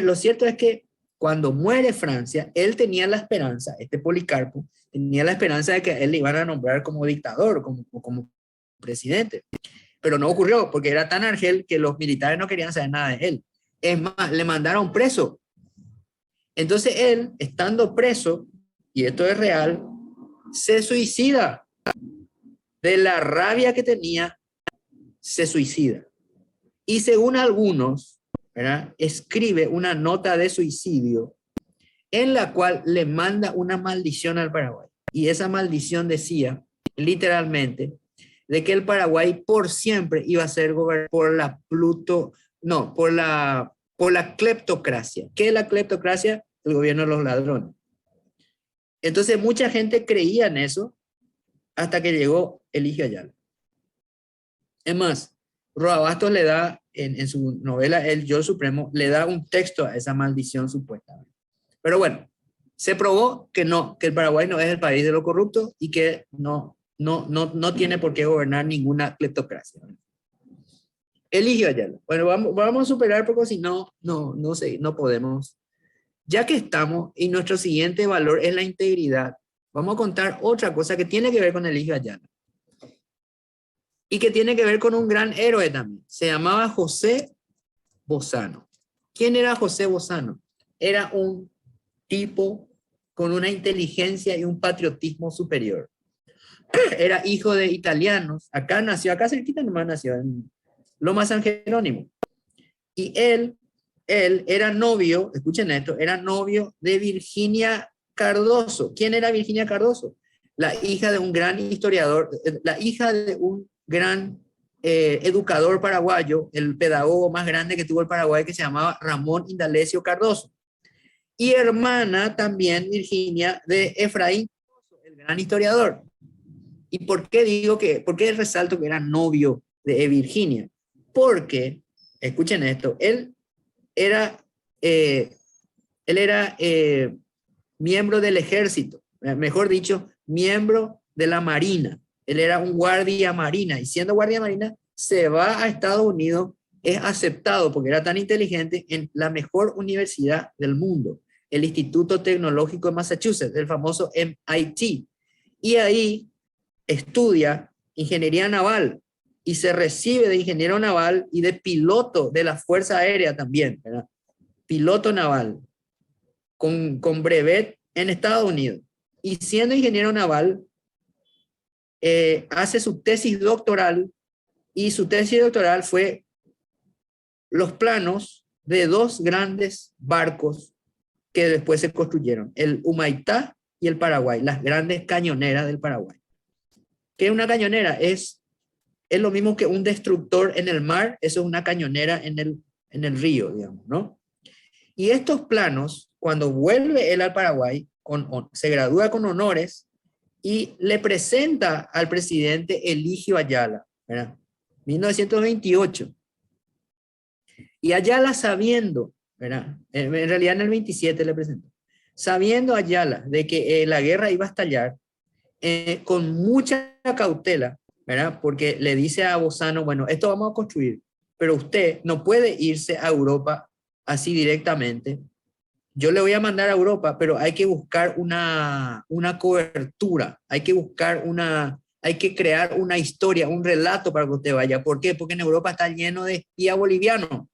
Lo cierto es que cuando muere Francia, él tenía la esperanza, este Policarpo, tenía la esperanza de que él le iban a nombrar como dictador, como presidente. Pero no ocurrió, porque era tan argel que los militares no querían saber nada de él. Es más, le mandaron preso. Entonces él, estando preso, y esto es real, se suicida. De la rabia que tenía, se suicida. Y según algunos, ¿verdad?, escribe una nota de suicidio en la cual le manda una maldición al Paraguay. Y esa maldición decía, literalmente, de que el Paraguay por siempre iba a ser gobernado por la por la cleptocracia. ¿Qué es la cleptocracia? El gobierno de los ladrones. Entonces mucha gente creía en eso hasta que llegó Eligio Ayala. Es más, Roa Bastos le da, en su novela El Yo Supremo, le da un texto a esa maldición supuesta. Pero bueno, se probó que no, que el Paraguay no es el país de los corruptos y que no tiene por qué gobernar ninguna cleptocracia. Eligio Ayala. Bueno, vamos a superar porque si no, no podemos. Ya que estamos y nuestro siguiente valor es la integridad, vamos a contar otra cosa que tiene que ver con Eligio Ayala. Y que tiene que ver con un gran héroe también. Se llamaba José Bozano. ¿Quién era José Bozano? Era un tipo con una inteligencia y un patriotismo superior. Era hijo de italianos. Acá cerquita nomás nació, en Loma San Jerónimo. Y él era novio, escuchen esto, era novio de Virginia Cardoso. ¿Quién era Virginia Cardoso? La hija de un gran historiador, la hija de un gran educador paraguayo, el pedagogo más grande que tuvo el Paraguay, que se llamaba Ramón Indalecio Cardoso. Y hermana también, Virginia, de Efraín Cardoso, el gran historiador. ¿Y por qué resalto que era novio de Virginia? Porque, escuchen esto, él era miembro del ejército, mejor dicho, miembro de la Marina. Él era un guardia marina y siendo guardia marina se va a Estados Unidos, es aceptado porque era tan inteligente en la mejor universidad del mundo, el Instituto Tecnológico de Massachusetts, el famoso MIT. Y ahí estudia ingeniería naval y se recibe de ingeniero naval y de piloto de la Fuerza Aérea también, ¿verdad? Piloto naval con brevet en Estados Unidos. Y siendo ingeniero naval, hace su tesis doctoral y su tesis doctoral fue los planos de dos grandes barcos que después se construyeron, el Humaitá y el Paraguay, las grandes cañoneras del Paraguay. ¿Qué es una cañonera? Es lo mismo que un destructor en el mar, eso es una cañonera en el río, digamos, ¿no? Y estos planos, cuando vuelve él al Paraguay, se gradúa con honores y le presenta al presidente Eligio Ayala, ¿verdad? 1928. Y Ayala sabiendo, ¿verdad? En realidad en el 27 le presentó, sabiendo Ayala de que la guerra iba a estallar, con mucha cautela, ¿verdad? Porque le dice a Bozano, bueno, esto vamos a construir, pero usted no puede irse a Europa así directamente. Yo le voy a mandar a Europa, pero hay que buscar una cobertura, hay que crear una historia, un relato para que usted vaya. ¿Por qué? Porque en Europa está lleno de espías bolivianos.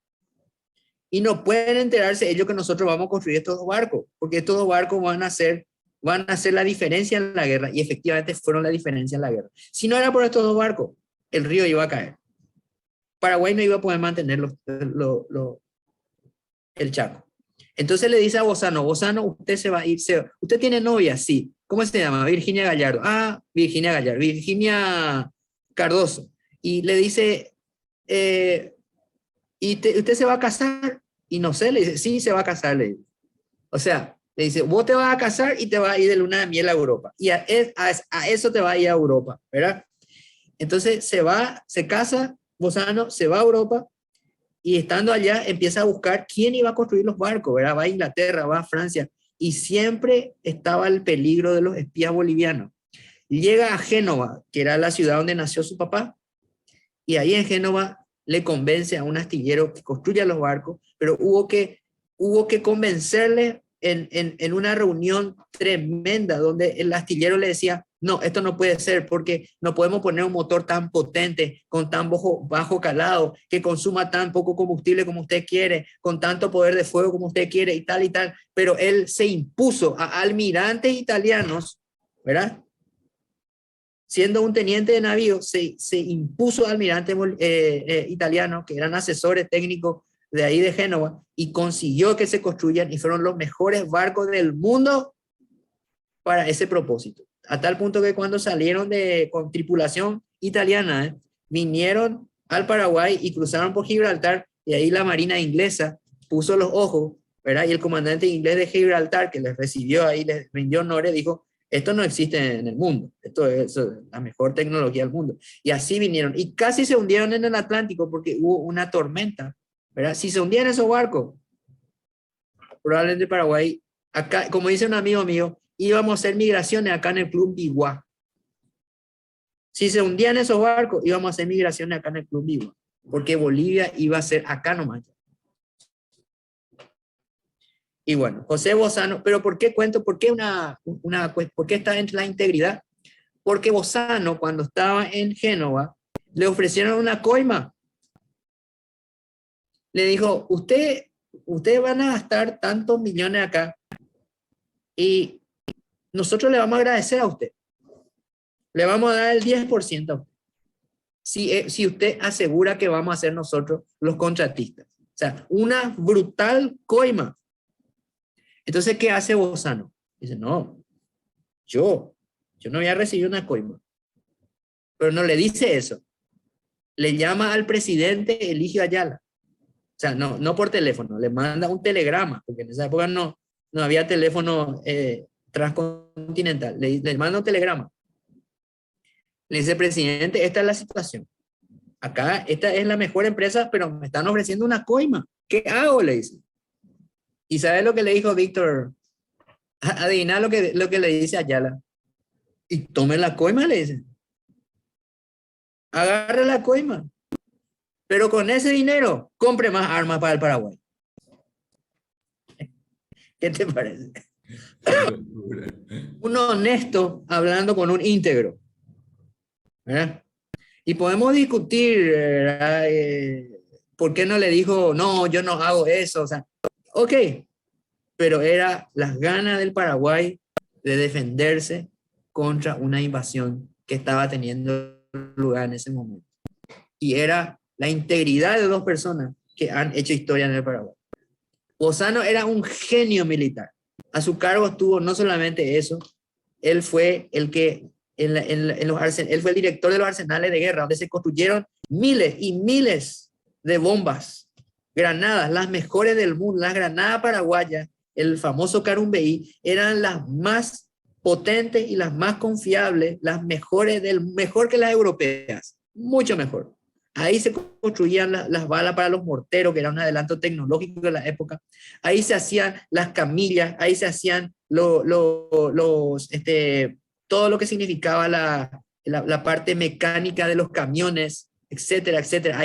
Y no pueden enterarse ellos que nosotros vamos a construir estos dos barcos, porque estos dos barcos van a ser la diferencia en la guerra, y efectivamente fueron la diferencia en la guerra. Si no era por estos dos barcos, el río iba a caer. Paraguay no iba a poder mantener el Chaco. Entonces le dice a Bozano, Bozano, usted se va a ir, ¿usted tiene novia? Sí. ¿Cómo se llama? Virginia Gallardo. Ah, Virginia Gallardo, Virginia Cardoso. Y le dice, ¿usted se va a casar? Y no sé, le dice, sí, se va a casar. Le dice. O sea, le dice, vos te vas a casar y te vas a ir de luna de miel a Europa. Y a eso te va a ir a Europa, ¿verdad? Entonces se casa, Bozano se va a Europa, y estando allá empieza a buscar quién iba a construir los barcos, ¿verdad? Va a Inglaterra, va a Francia, y siempre estaba el peligro de los espías bolivianos. Llega a Génova, que era la ciudad donde nació su papá, y ahí en Génova le convence a un astillero que construya los barcos, pero hubo que convencerle en una reunión tremenda donde el astillero le decía, no, esto no puede ser porque no podemos poner un motor tan potente, con tan bajo calado, que consuma tan poco combustible como usted quiere, con tanto poder de fuego como usted quiere y tal, pero él se impuso a almirantes italianos, ¿verdad? Siendo un teniente de navío, se impuso a almirantes italianos que eran asesores técnicos de ahí de Génova, y consiguió que se construyan, y fueron los mejores barcos del mundo para ese propósito. A tal punto que cuando salieron con tripulación italiana, vinieron al Paraguay y cruzaron por Gibraltar, y ahí la marina inglesa puso los ojos, ¿verdad? Y el comandante inglés de Gibraltar, que les recibió ahí, les rindió honores, dijo, esto no existe en el mundo, esto es la mejor tecnología del mundo. Y así vinieron, y casi se hundieron en el Atlántico porque hubo una tormenta, ¿verdad? Si se hundían esos barcos, probablemente Paraguay, acá, como dice un amigo mío, íbamos a hacer migraciones acá en el Club Biguá. Si se hundían esos barcos, íbamos a hacer migraciones acá en el Club Biguá, porque Bolivia iba a ser acá nomás. Y bueno, José Bozano, pero ¿por qué cuento? ¿Por qué por qué está entre la integridad? Porque Bozano, cuando estaba en Génova, le ofrecieron una coima. Le dijo, ustedes van a gastar tantos millones acá y nosotros le vamos a agradecer a usted. Le vamos a dar el 10% a usted. Si usted asegura que vamos a ser nosotros los contratistas. O sea, una brutal coima. Entonces, ¿qué hace Bozano? Dice, no, yo no voy a recibir una coima. Pero no le dice eso. Le llama al presidente Eligio Ayala. O sea, no por teléfono, le manda un telegrama, porque en esa época no había teléfono transcontinental. Le manda un telegrama. Le dice, presidente, esta es la situación. Acá, esta es la mejor empresa, pero me están ofreciendo una coima. ¿Qué hago? Le dice. ¿Y sabe lo que le dijo Víctor? Adivina lo que le dice Ayala. Y tome la coima, le dice. Agarre la coima. Pero con ese dinero, compre más armas para el Paraguay. ¿Qué te parece? Un honesto hablando con un íntegro. ¿Verdad? Y podemos discutir por qué no le dijo, no, yo no hago eso. O sea, ok, pero era las ganas del Paraguay de defenderse contra una invasión que estaba teniendo lugar en ese momento. Y era la integridad de dos personas que han hecho historia en el Paraguay. Bozano era un genio militar. A su cargo estuvo no solamente eso, él fue el que él fue el director de los arsenales de guerra, donde se construyeron miles y miles de bombas, granadas, las mejores del mundo. Las granadas paraguayas, el famoso Carumbeí, eran las más potentes y las más confiables, las mejores, mejor que las europeas, mucho mejor. Ahí se construían las balas para los morteros, que era un adelanto tecnológico de la época. Ahí se hacían las camillas, ahí se hacían todo lo que significaba la parte mecánica de los camiones, etcétera, etcétera.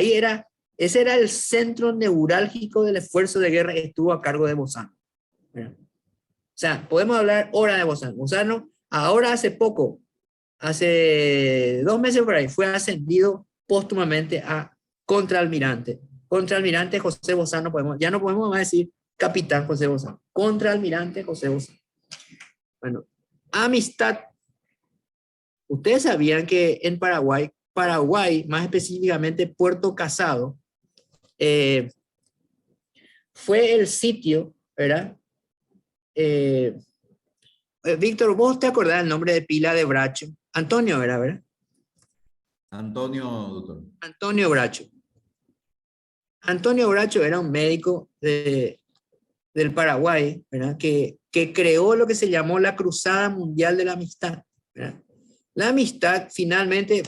Ese era el centro neurálgico del esfuerzo de guerra que estuvo a cargo de Bozano. O sea, podemos hablar horas de Bozano. Bozano, ahora hace poco, hace 2 meses por ahí, fue ascendido póstumamente a contraalmirante Contraalmirante José Bozano, ya no podemos más decir capitán José Bozano. Contraalmirante José Bozano. Bueno, amistad. Ustedes sabían que en Paraguay, más específicamente Puerto Casado, fue el sitio, ¿verdad? Víctor, ¿vos te acordás del nombre de pila de Bracho? Antonio, ¿verdad? Antonio, doctor. Antonio Bracho. Antonio Bracho era un médico del Paraguay, ¿verdad? Que creó lo que se llamó la Cruzada Mundial de la Amistad, ¿verdad? La amistad finalmente,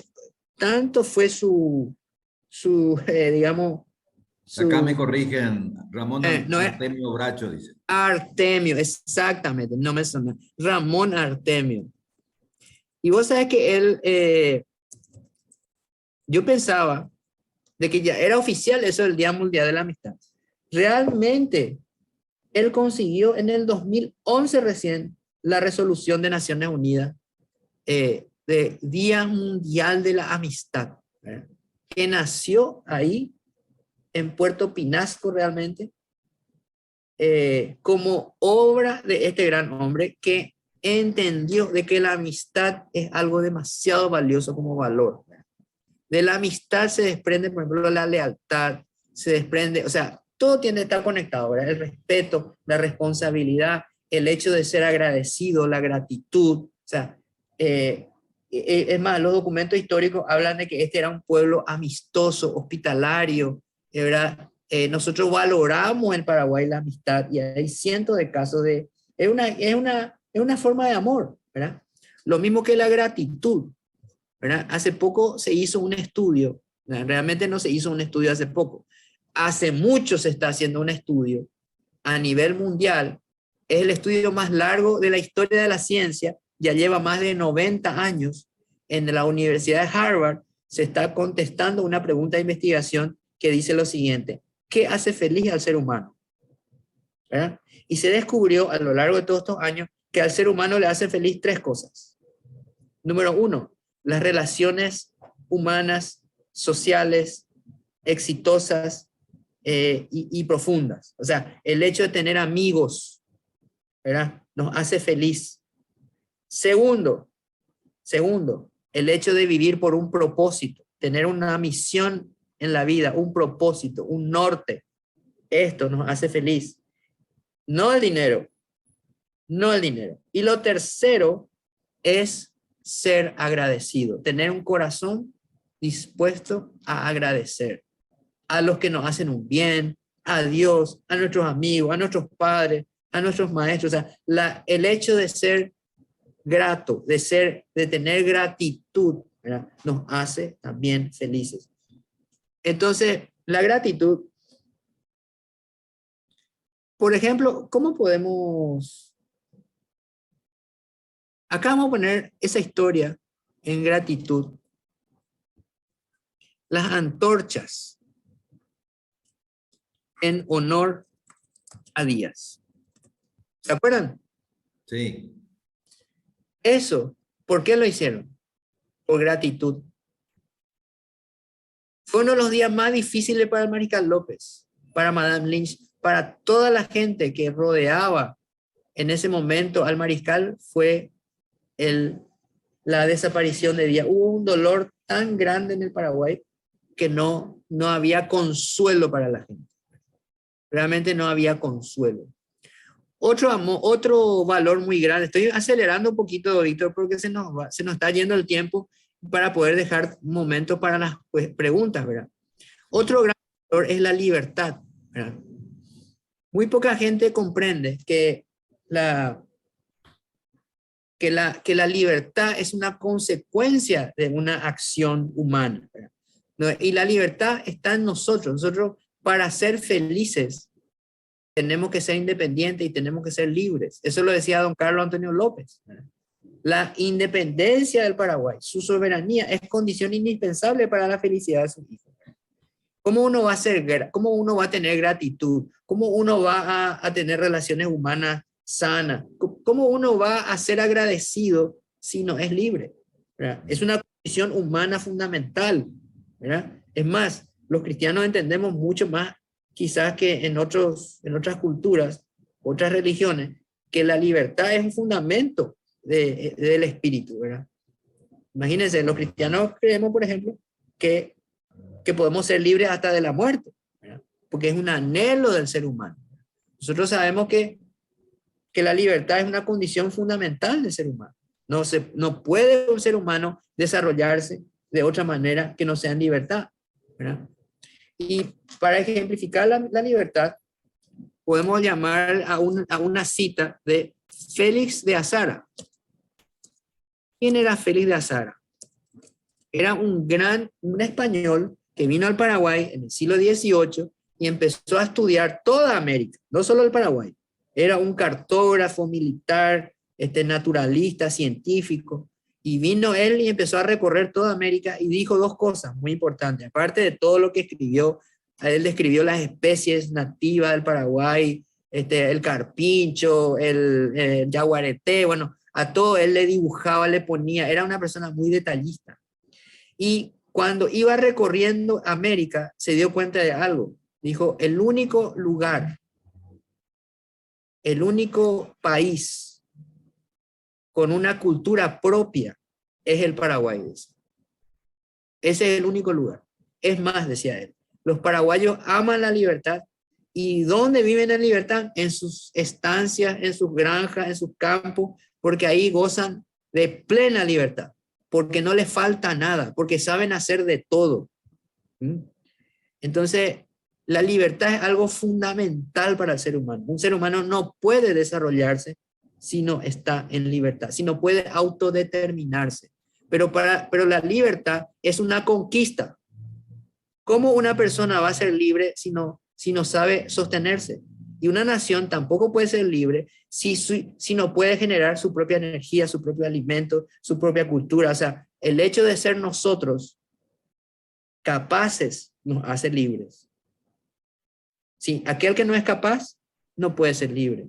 tanto fue digamos, Acá me corrigen, Ramón no es Artemio Bracho, dice. Artemio, exactamente, no me suena. Ramón Artemio. Y vos sabés que él, yo pensaba de que ya era oficial eso del Día Mundial de la Amistad. Realmente, él consiguió en el 2011 recién la resolución de Naciones Unidas de Día Mundial de la Amistad, ¿verdad? Que nació ahí en Puerto Pinasco realmente, como obra de este gran hombre que entendió de que la amistad es algo demasiado valioso como valor, ¿verdad? De la amistad se desprende, por ejemplo, la lealtad, se desprende, o sea, todo tiene que estar conectado, ¿verdad? El respeto, la responsabilidad, el hecho de ser agradecido, la gratitud, o sea, es más, los documentos históricos hablan de que este era un pueblo amistoso, hospitalario, ¿verdad? Nosotros valoramos en Paraguay la amistad y hay cientos de casos de... Es una forma de amor, ¿verdad? Lo mismo que la gratitud, ¿verdad? Hace poco se hizo un estudio, ¿verdad? Realmente no se hizo un estudio hace poco, hace mucho se está haciendo un estudio a nivel mundial, es el estudio más largo de la historia de la ciencia, ya lleva más de 90 años, en la Universidad de Harvard se está contestando una pregunta de investigación que dice lo siguiente: ¿qué hace feliz al ser humano? ¿Verdad? Y se descubrió a lo largo de todos estos años que al ser humano le hacen feliz tres cosas. Número uno, las relaciones humanas, sociales, exitosas y profundas. O sea, el hecho de tener amigos, ¿verdad? Nos hace feliz. Segundo, el hecho de vivir por un propósito, tener una misión en la vida, un propósito, un norte. Esto nos hace feliz. No el dinero, no el dinero. Y lo tercero es ser agradecido, tener un corazón dispuesto a agradecer a los que nos hacen un bien, a Dios, a nuestros amigos, a nuestros padres, a nuestros maestros. O sea, el hecho de ser grato, de tener gratitud, ¿verdad? Nos hace también felices. Entonces, la gratitud, por ejemplo, ¿cómo podemos... Acá vamos a poner esa historia en gratitud. Las antorchas en honor a Díaz. ¿Se acuerdan? Sí. Eso, ¿por qué lo hicieron? Por gratitud. Fue uno de los días más difíciles para el mariscal López, para Madame Lynch, para toda la gente que rodeaba en ese momento al mariscal. Fue la desaparición de Díaz. Hubo un dolor tan grande en el Paraguay que no había consuelo para la gente. Realmente no había consuelo. Otro valor muy grande, estoy acelerando un poquito, Víctor, porque se nos está yendo el tiempo para poder dejar un momento para las preguntas, ¿verdad? Otro gran valor es la libertad, ¿verdad? Muy poca gente comprende que la libertad es una consecuencia de una acción humana, ¿verdad? Y la libertad está en nosotros. Nosotros, para ser felices, tenemos que ser independientes y tenemos que ser libres. Eso lo decía don Carlos Antonio López, ¿verdad? La independencia del Paraguay, su soberanía, es condición indispensable para la felicidad de sus hijos. ¿Cómo uno va a tener gratitud? ¿Cómo uno va a tener relaciones humanas sanas? ¿Cómo uno va a ser agradecido si no es libre? ¿Verdad? Es una condición humana fundamental, ¿verdad? Es más, los cristianos entendemos mucho más, quizás que en otras culturas, otras religiones, que la libertad es un fundamento del espíritu, ¿verdad? Imagínense, los cristianos creemos, por ejemplo, que podemos ser libres hasta de la muerte, ¿verdad? Porque es un anhelo del ser humano. Nosotros sabemos que la libertad es una condición fundamental del ser humano. No puede un ser humano desarrollarse de otra manera que no sea en libertad, ¿verdad? Y para ejemplificar la libertad, podemos llamar a una cita de Félix de Azara. ¿Quién era Félix de Azara? Era un español que vino al Paraguay en el siglo XVIII y empezó a estudiar toda América, no solo el Paraguay. Era un cartógrafo militar, naturalista, científico, y vino él y empezó a recorrer toda América y dijo dos cosas muy importantes. Aparte de todo lo que escribió, él describió las especies nativas del Paraguay, el carpincho, el yaguareté, bueno, a todo él le dibujaba, le ponía, era una persona muy detallista. Y cuando iba recorriendo América, se dio cuenta de algo. Dijo, el único lugar, el único país con una cultura propia es el Paraguay. Ese es el único lugar. Es más, decía él, los paraguayos aman la libertad. ¿Y dónde viven en libertad? En sus estancias, en sus granjas, en sus campos, porque ahí gozan de plena libertad, porque no les falta nada, porque saben hacer de todo. Entonces, la libertad es algo fundamental para el ser humano. Un ser humano no puede desarrollarse si no está en libertad, si no puede autodeterminarse. Pero la libertad es una conquista. ¿Cómo una persona va a ser libre si no sabe sostenerse? Y una nación tampoco puede ser libre si no puede generar su propia energía, su propio alimento, su propia cultura. O sea, el hecho de ser nosotros capaces nos hace libres. Sí, aquel que no es capaz no puede ser libre.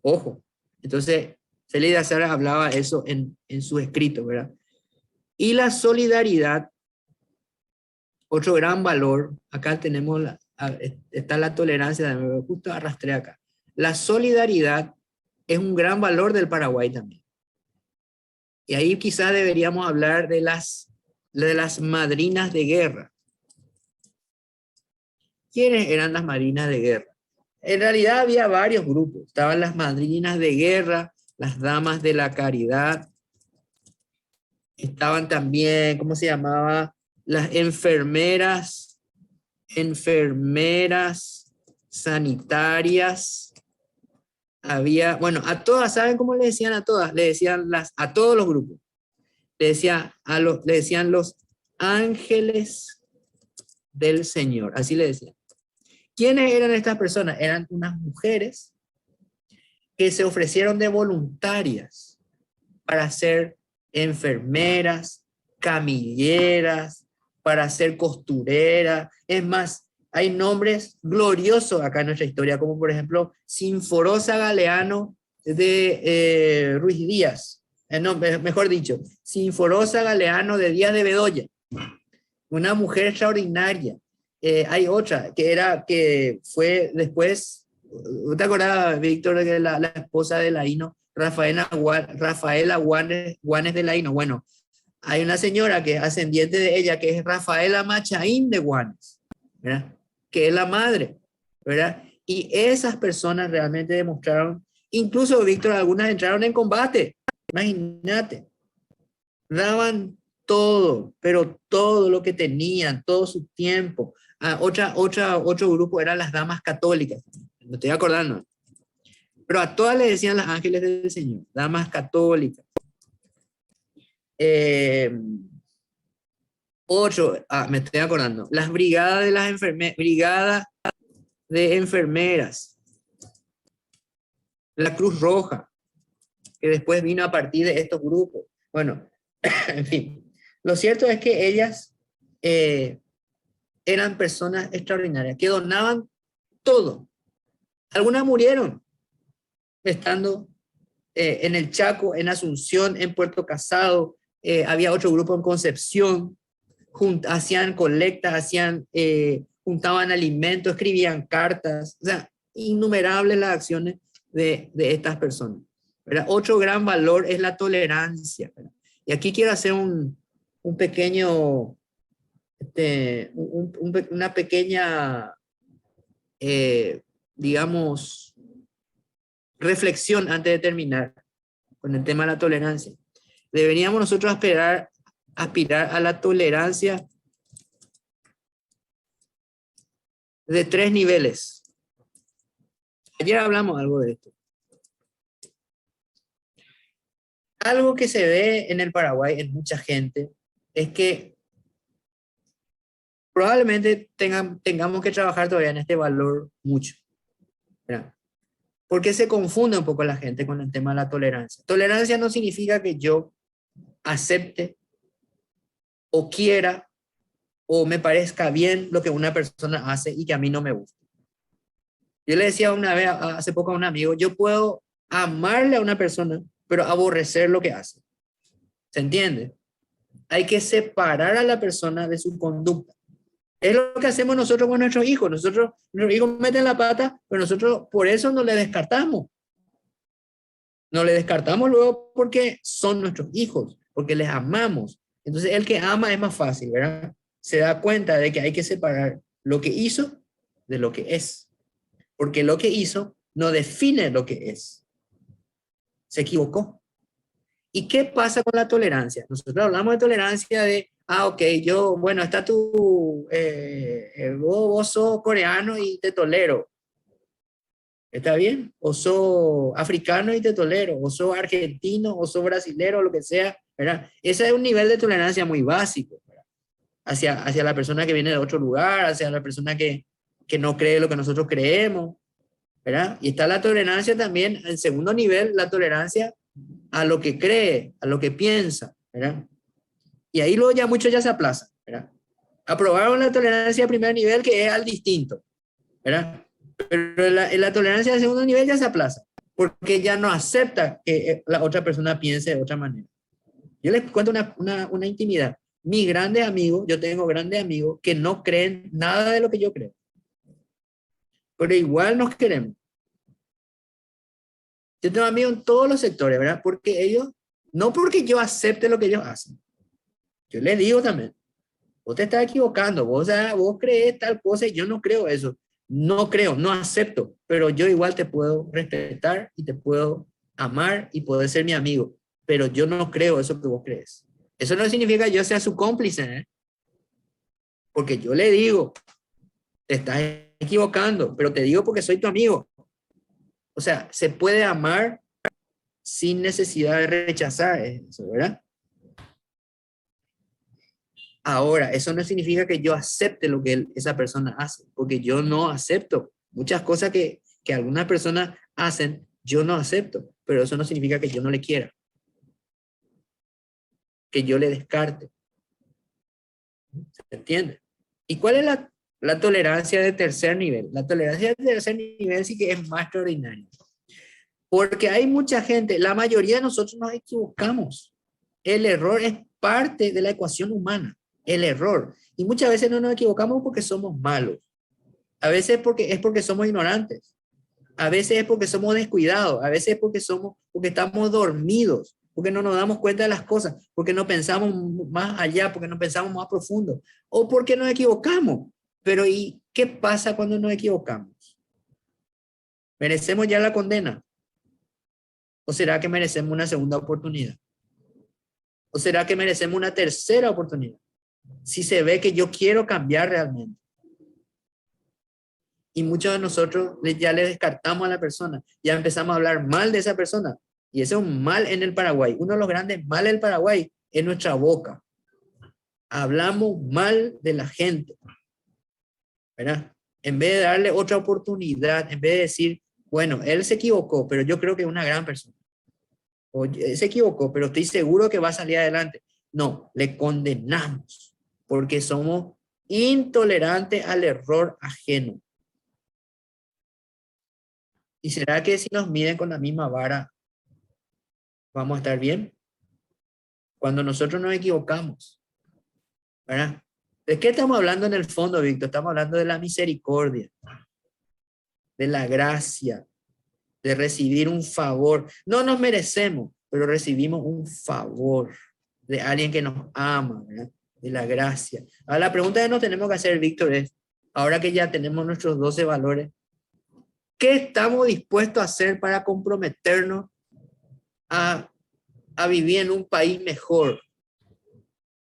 Ojo. Entonces, Félix de Azara hablaba eso en su escrito, ¿verdad? Y la solidaridad, otro gran valor, acá tenemos, está la tolerancia, justo arrastré acá. La solidaridad es un gran valor del Paraguay también. Y ahí quizás deberíamos hablar de las madrinas de guerra. ¿Quiénes eran las madrinas de guerra? En realidad había varios grupos. Estaban las madrinas de guerra, las damas de la caridad. Estaban también, ¿cómo se llamaba? Las enfermeras sanitarias. Había, bueno, a todas, ¿saben cómo le decían a todas? Le decían a todos los grupos. Le decían los ángeles del Señor. Así le decían. ¿Quiénes eran estas personas? Eran unas mujeres que se ofrecieron de voluntarias para ser enfermeras, camilleras, para ser costureras. Es más, hay nombres gloriosos acá en nuestra historia, como por ejemplo Sinforosa Galeano de Ruiz Díaz. No, mejor dicho, Sinforosa Galeano de Díaz de Bedoya. Una mujer extraordinaria. Hay otra que fue después, ¿te acordás, Víctor, de la esposa de Laíno, Rafaela Guanes de Laíno? Bueno, hay una señora que es ascendiente de ella, que es Rafaela Machaín de Guanes, ¿verdad? Que es la madre, ¿verdad? Y esas personas realmente demostraron, incluso, Víctor, algunas entraron en combate, imagínate, daban todo, pero todo lo que tenían, todo su tiempo. Otro grupo eran las damas católicas, me estoy acordando. Pero a todas le decían las ángeles del Señor, damas católicas. Me estoy acordando, las brigadas de enfermeras, la Cruz Roja, que después vino a partir de estos grupos. Bueno, en fin, lo cierto es que ellas eran personas extraordinarias, que donaban todo. Algunas murieron estando en el Chaco, en Asunción, en Puerto Casado. Había otro grupo en Concepción, hacían colectas, juntaban alimentos, escribían cartas, o sea, innumerables las acciones de estas personas, ¿verdad? Otro gran valor es la tolerancia, ¿verdad? Y aquí quiero hacer un pequeño, una pequeña, digamos, reflexión antes de terminar con el tema de la tolerancia. Deberíamos nosotros aspirar a la tolerancia de 3 niveles. Ayer hablamos algo de esto. Algo que se ve en el Paraguay en mucha gente es que probablemente tengamos que trabajar todavía en este valor mucho, ¿verdad? Porque se confunde un poco la gente con el tema de la tolerancia. Tolerancia no significa que yo acepte o quiera o me parezca bien lo que una persona hace y que a mí no me gusta. Yo le decía una vez, hace poco a un amigo, yo puedo amarle a una persona, pero aborrecer lo que hace. ¿Se entiende? Hay que separar a la persona de su conducta. Es lo que hacemos nosotros con nuestros hijos. Nuestros hijos meten la pata, pero nosotros por eso no le descartamos. No le descartamos luego porque son nuestros hijos, porque les amamos. Entonces el que ama es más fácil, ¿verdad? Se da cuenta de que hay que separar lo que hizo de lo que es. Porque lo que hizo no define lo que es. Se equivocó. ¿Y qué pasa con la tolerancia? Nosotros hablamos de tolerancia de, ok, bueno, está vos sos coreano y te tolero. ¿Está bien? O sos africano y te tolero. O sos argentino, o sos brasilero, o lo que sea, ¿verdad? Ese es un nivel de tolerancia muy básico, ¿verdad? Hacia la persona que viene de otro lugar, hacia la persona que no cree lo que nosotros creemos, ¿verdad? Y está la tolerancia también, en segundo nivel, la tolerancia a lo que cree, a lo que piensa, ¿verdad? Y ahí luego ya muchos ya se aplazan, ¿verdad? Aprobaron la tolerancia a primer nivel, que es al distinto, ¿verdad? Pero la tolerancia de segundo nivel ya se aplaza, porque ya no acepta que la otra persona piense de otra manera. Yo les cuento una intimidad. Mis grandes amigos, yo tengo grandes amigos que no creen nada de lo que yo creo, pero igual nos queremos. Yo tengo amigos en todos los sectores, ¿verdad? Porque ellos, no porque yo acepte lo que ellos hacen. Yo les digo también, vos te estás equivocando, vos crees tal cosa y yo no creo eso. No creo, no acepto, pero yo igual te puedo respetar y te puedo amar y poder ser mi amigo, pero yo no creo eso que vos crees. Eso no significa que yo sea su cómplice, ¿eh? Porque yo le digo, te estás equivocando, pero te digo porque soy tu amigo. O sea, se puede amar sin necesidad de rechazar eso, ¿verdad? Ahora, eso no significa que yo acepte lo que esa persona hace, porque yo no acepto. Muchas cosas que algunas personas hacen, yo no acepto, pero eso no significa que yo no le quiera, que yo le descarte. ¿Se entiende? ¿Y cuál es la tolerancia de tercer nivel? La tolerancia de tercer nivel sí que es más extraordinaria. Porque hay mucha gente, la mayoría de nosotros nos equivocamos. El error es parte de la ecuación humana, el error. Y muchas veces no nos equivocamos porque somos malos. A veces es porque somos ignorantes. A veces es porque somos descuidados. A veces es porque estamos dormidos, porque no nos damos cuenta de las cosas, porque no pensamos más allá, porque no pensamos más profundo, o porque nos equivocamos. Pero ¿y qué pasa cuando nos equivocamos? ¿Merecemos ya la condena? ¿O será que merecemos una segunda oportunidad? ¿O será que merecemos una tercera oportunidad? Si se ve que yo quiero cambiar realmente. Y muchos de nosotros ya le descartamos a la persona, ya empezamos a hablar mal de esa persona. Y ese es un mal en el Paraguay. Uno de los grandes males del Paraguay es nuestra boca. Hablamos mal de la gente, ¿verdad? En vez de darle otra oportunidad, en vez de decir, bueno, él se equivocó, pero yo creo que es una gran persona. O se equivocó, pero estoy seguro que va a salir adelante. No, le condenamos porque somos intolerantes al error ajeno. ¿Y será que si nos miden con la misma vara, vamos a estar bien? Cuando nosotros nos equivocamos, ¿verdad? ¿De qué estamos hablando en el fondo, Víctor? Estamos hablando de la misericordia, de la gracia, de recibir un favor. No nos merecemos, pero recibimos un favor de alguien que nos ama, ¿verdad? De la gracia. Ahora la pregunta que nos tenemos que hacer, Víctor, es, ahora que ya tenemos nuestros 12 valores, ¿qué estamos dispuestos a hacer para comprometernos a vivir en un país mejor?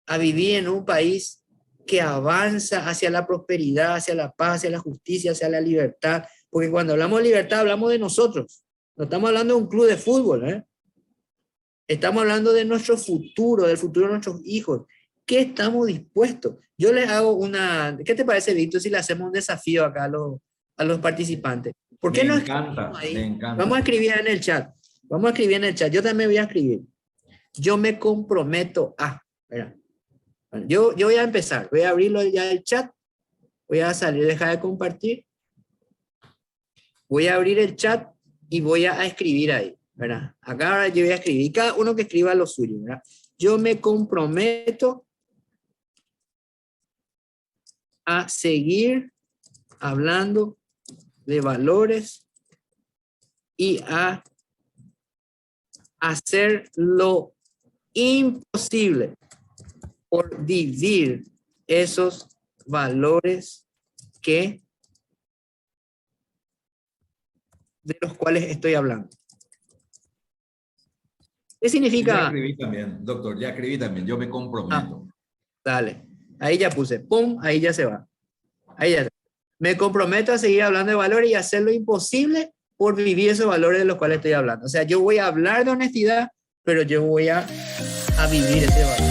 A vivir en un país que avanza hacia la prosperidad, hacia la paz, hacia la justicia, hacia la libertad. Porque cuando hablamos de libertad, hablamos de nosotros. No estamos hablando de un club de fútbol, ¿eh? Estamos hablando de nuestro futuro, del futuro de nuestros hijos. ¿Qué estamos dispuestos? Yo les hago una... ¿Qué te parece, Víctor, si le hacemos un desafío acá a los participantes? ¿Por qué no escribimos ahí? Me encanta. Vamos a escribir en el chat. Vamos a escribir en el chat. Yo también voy a escribir. Yo me comprometo a... Mira. Bueno, yo voy a empezar. Voy a abrirlo ya el chat. Voy a salir, dejar de compartir. Voy a abrir el chat y voy a escribir ahí, ¿verdad? Acá ahora yo voy a escribir. Cada uno que escriba lo suyo, ¿verdad? Yo me comprometo a seguir hablando de valores y a hacer lo imposible por vivir esos valores de los cuales estoy hablando. ¿Qué significa? Ya escribí también, doctor, ya escribí también, yo me comprometo. Dale, ahí ya puse, pum, ahí ya se va. Ahí ya. Me comprometo a seguir hablando de valores y hacer lo imposible por vivir esos valores de los cuales estoy hablando. O sea, yo voy a hablar de honestidad, pero yo voy a vivir ese valor.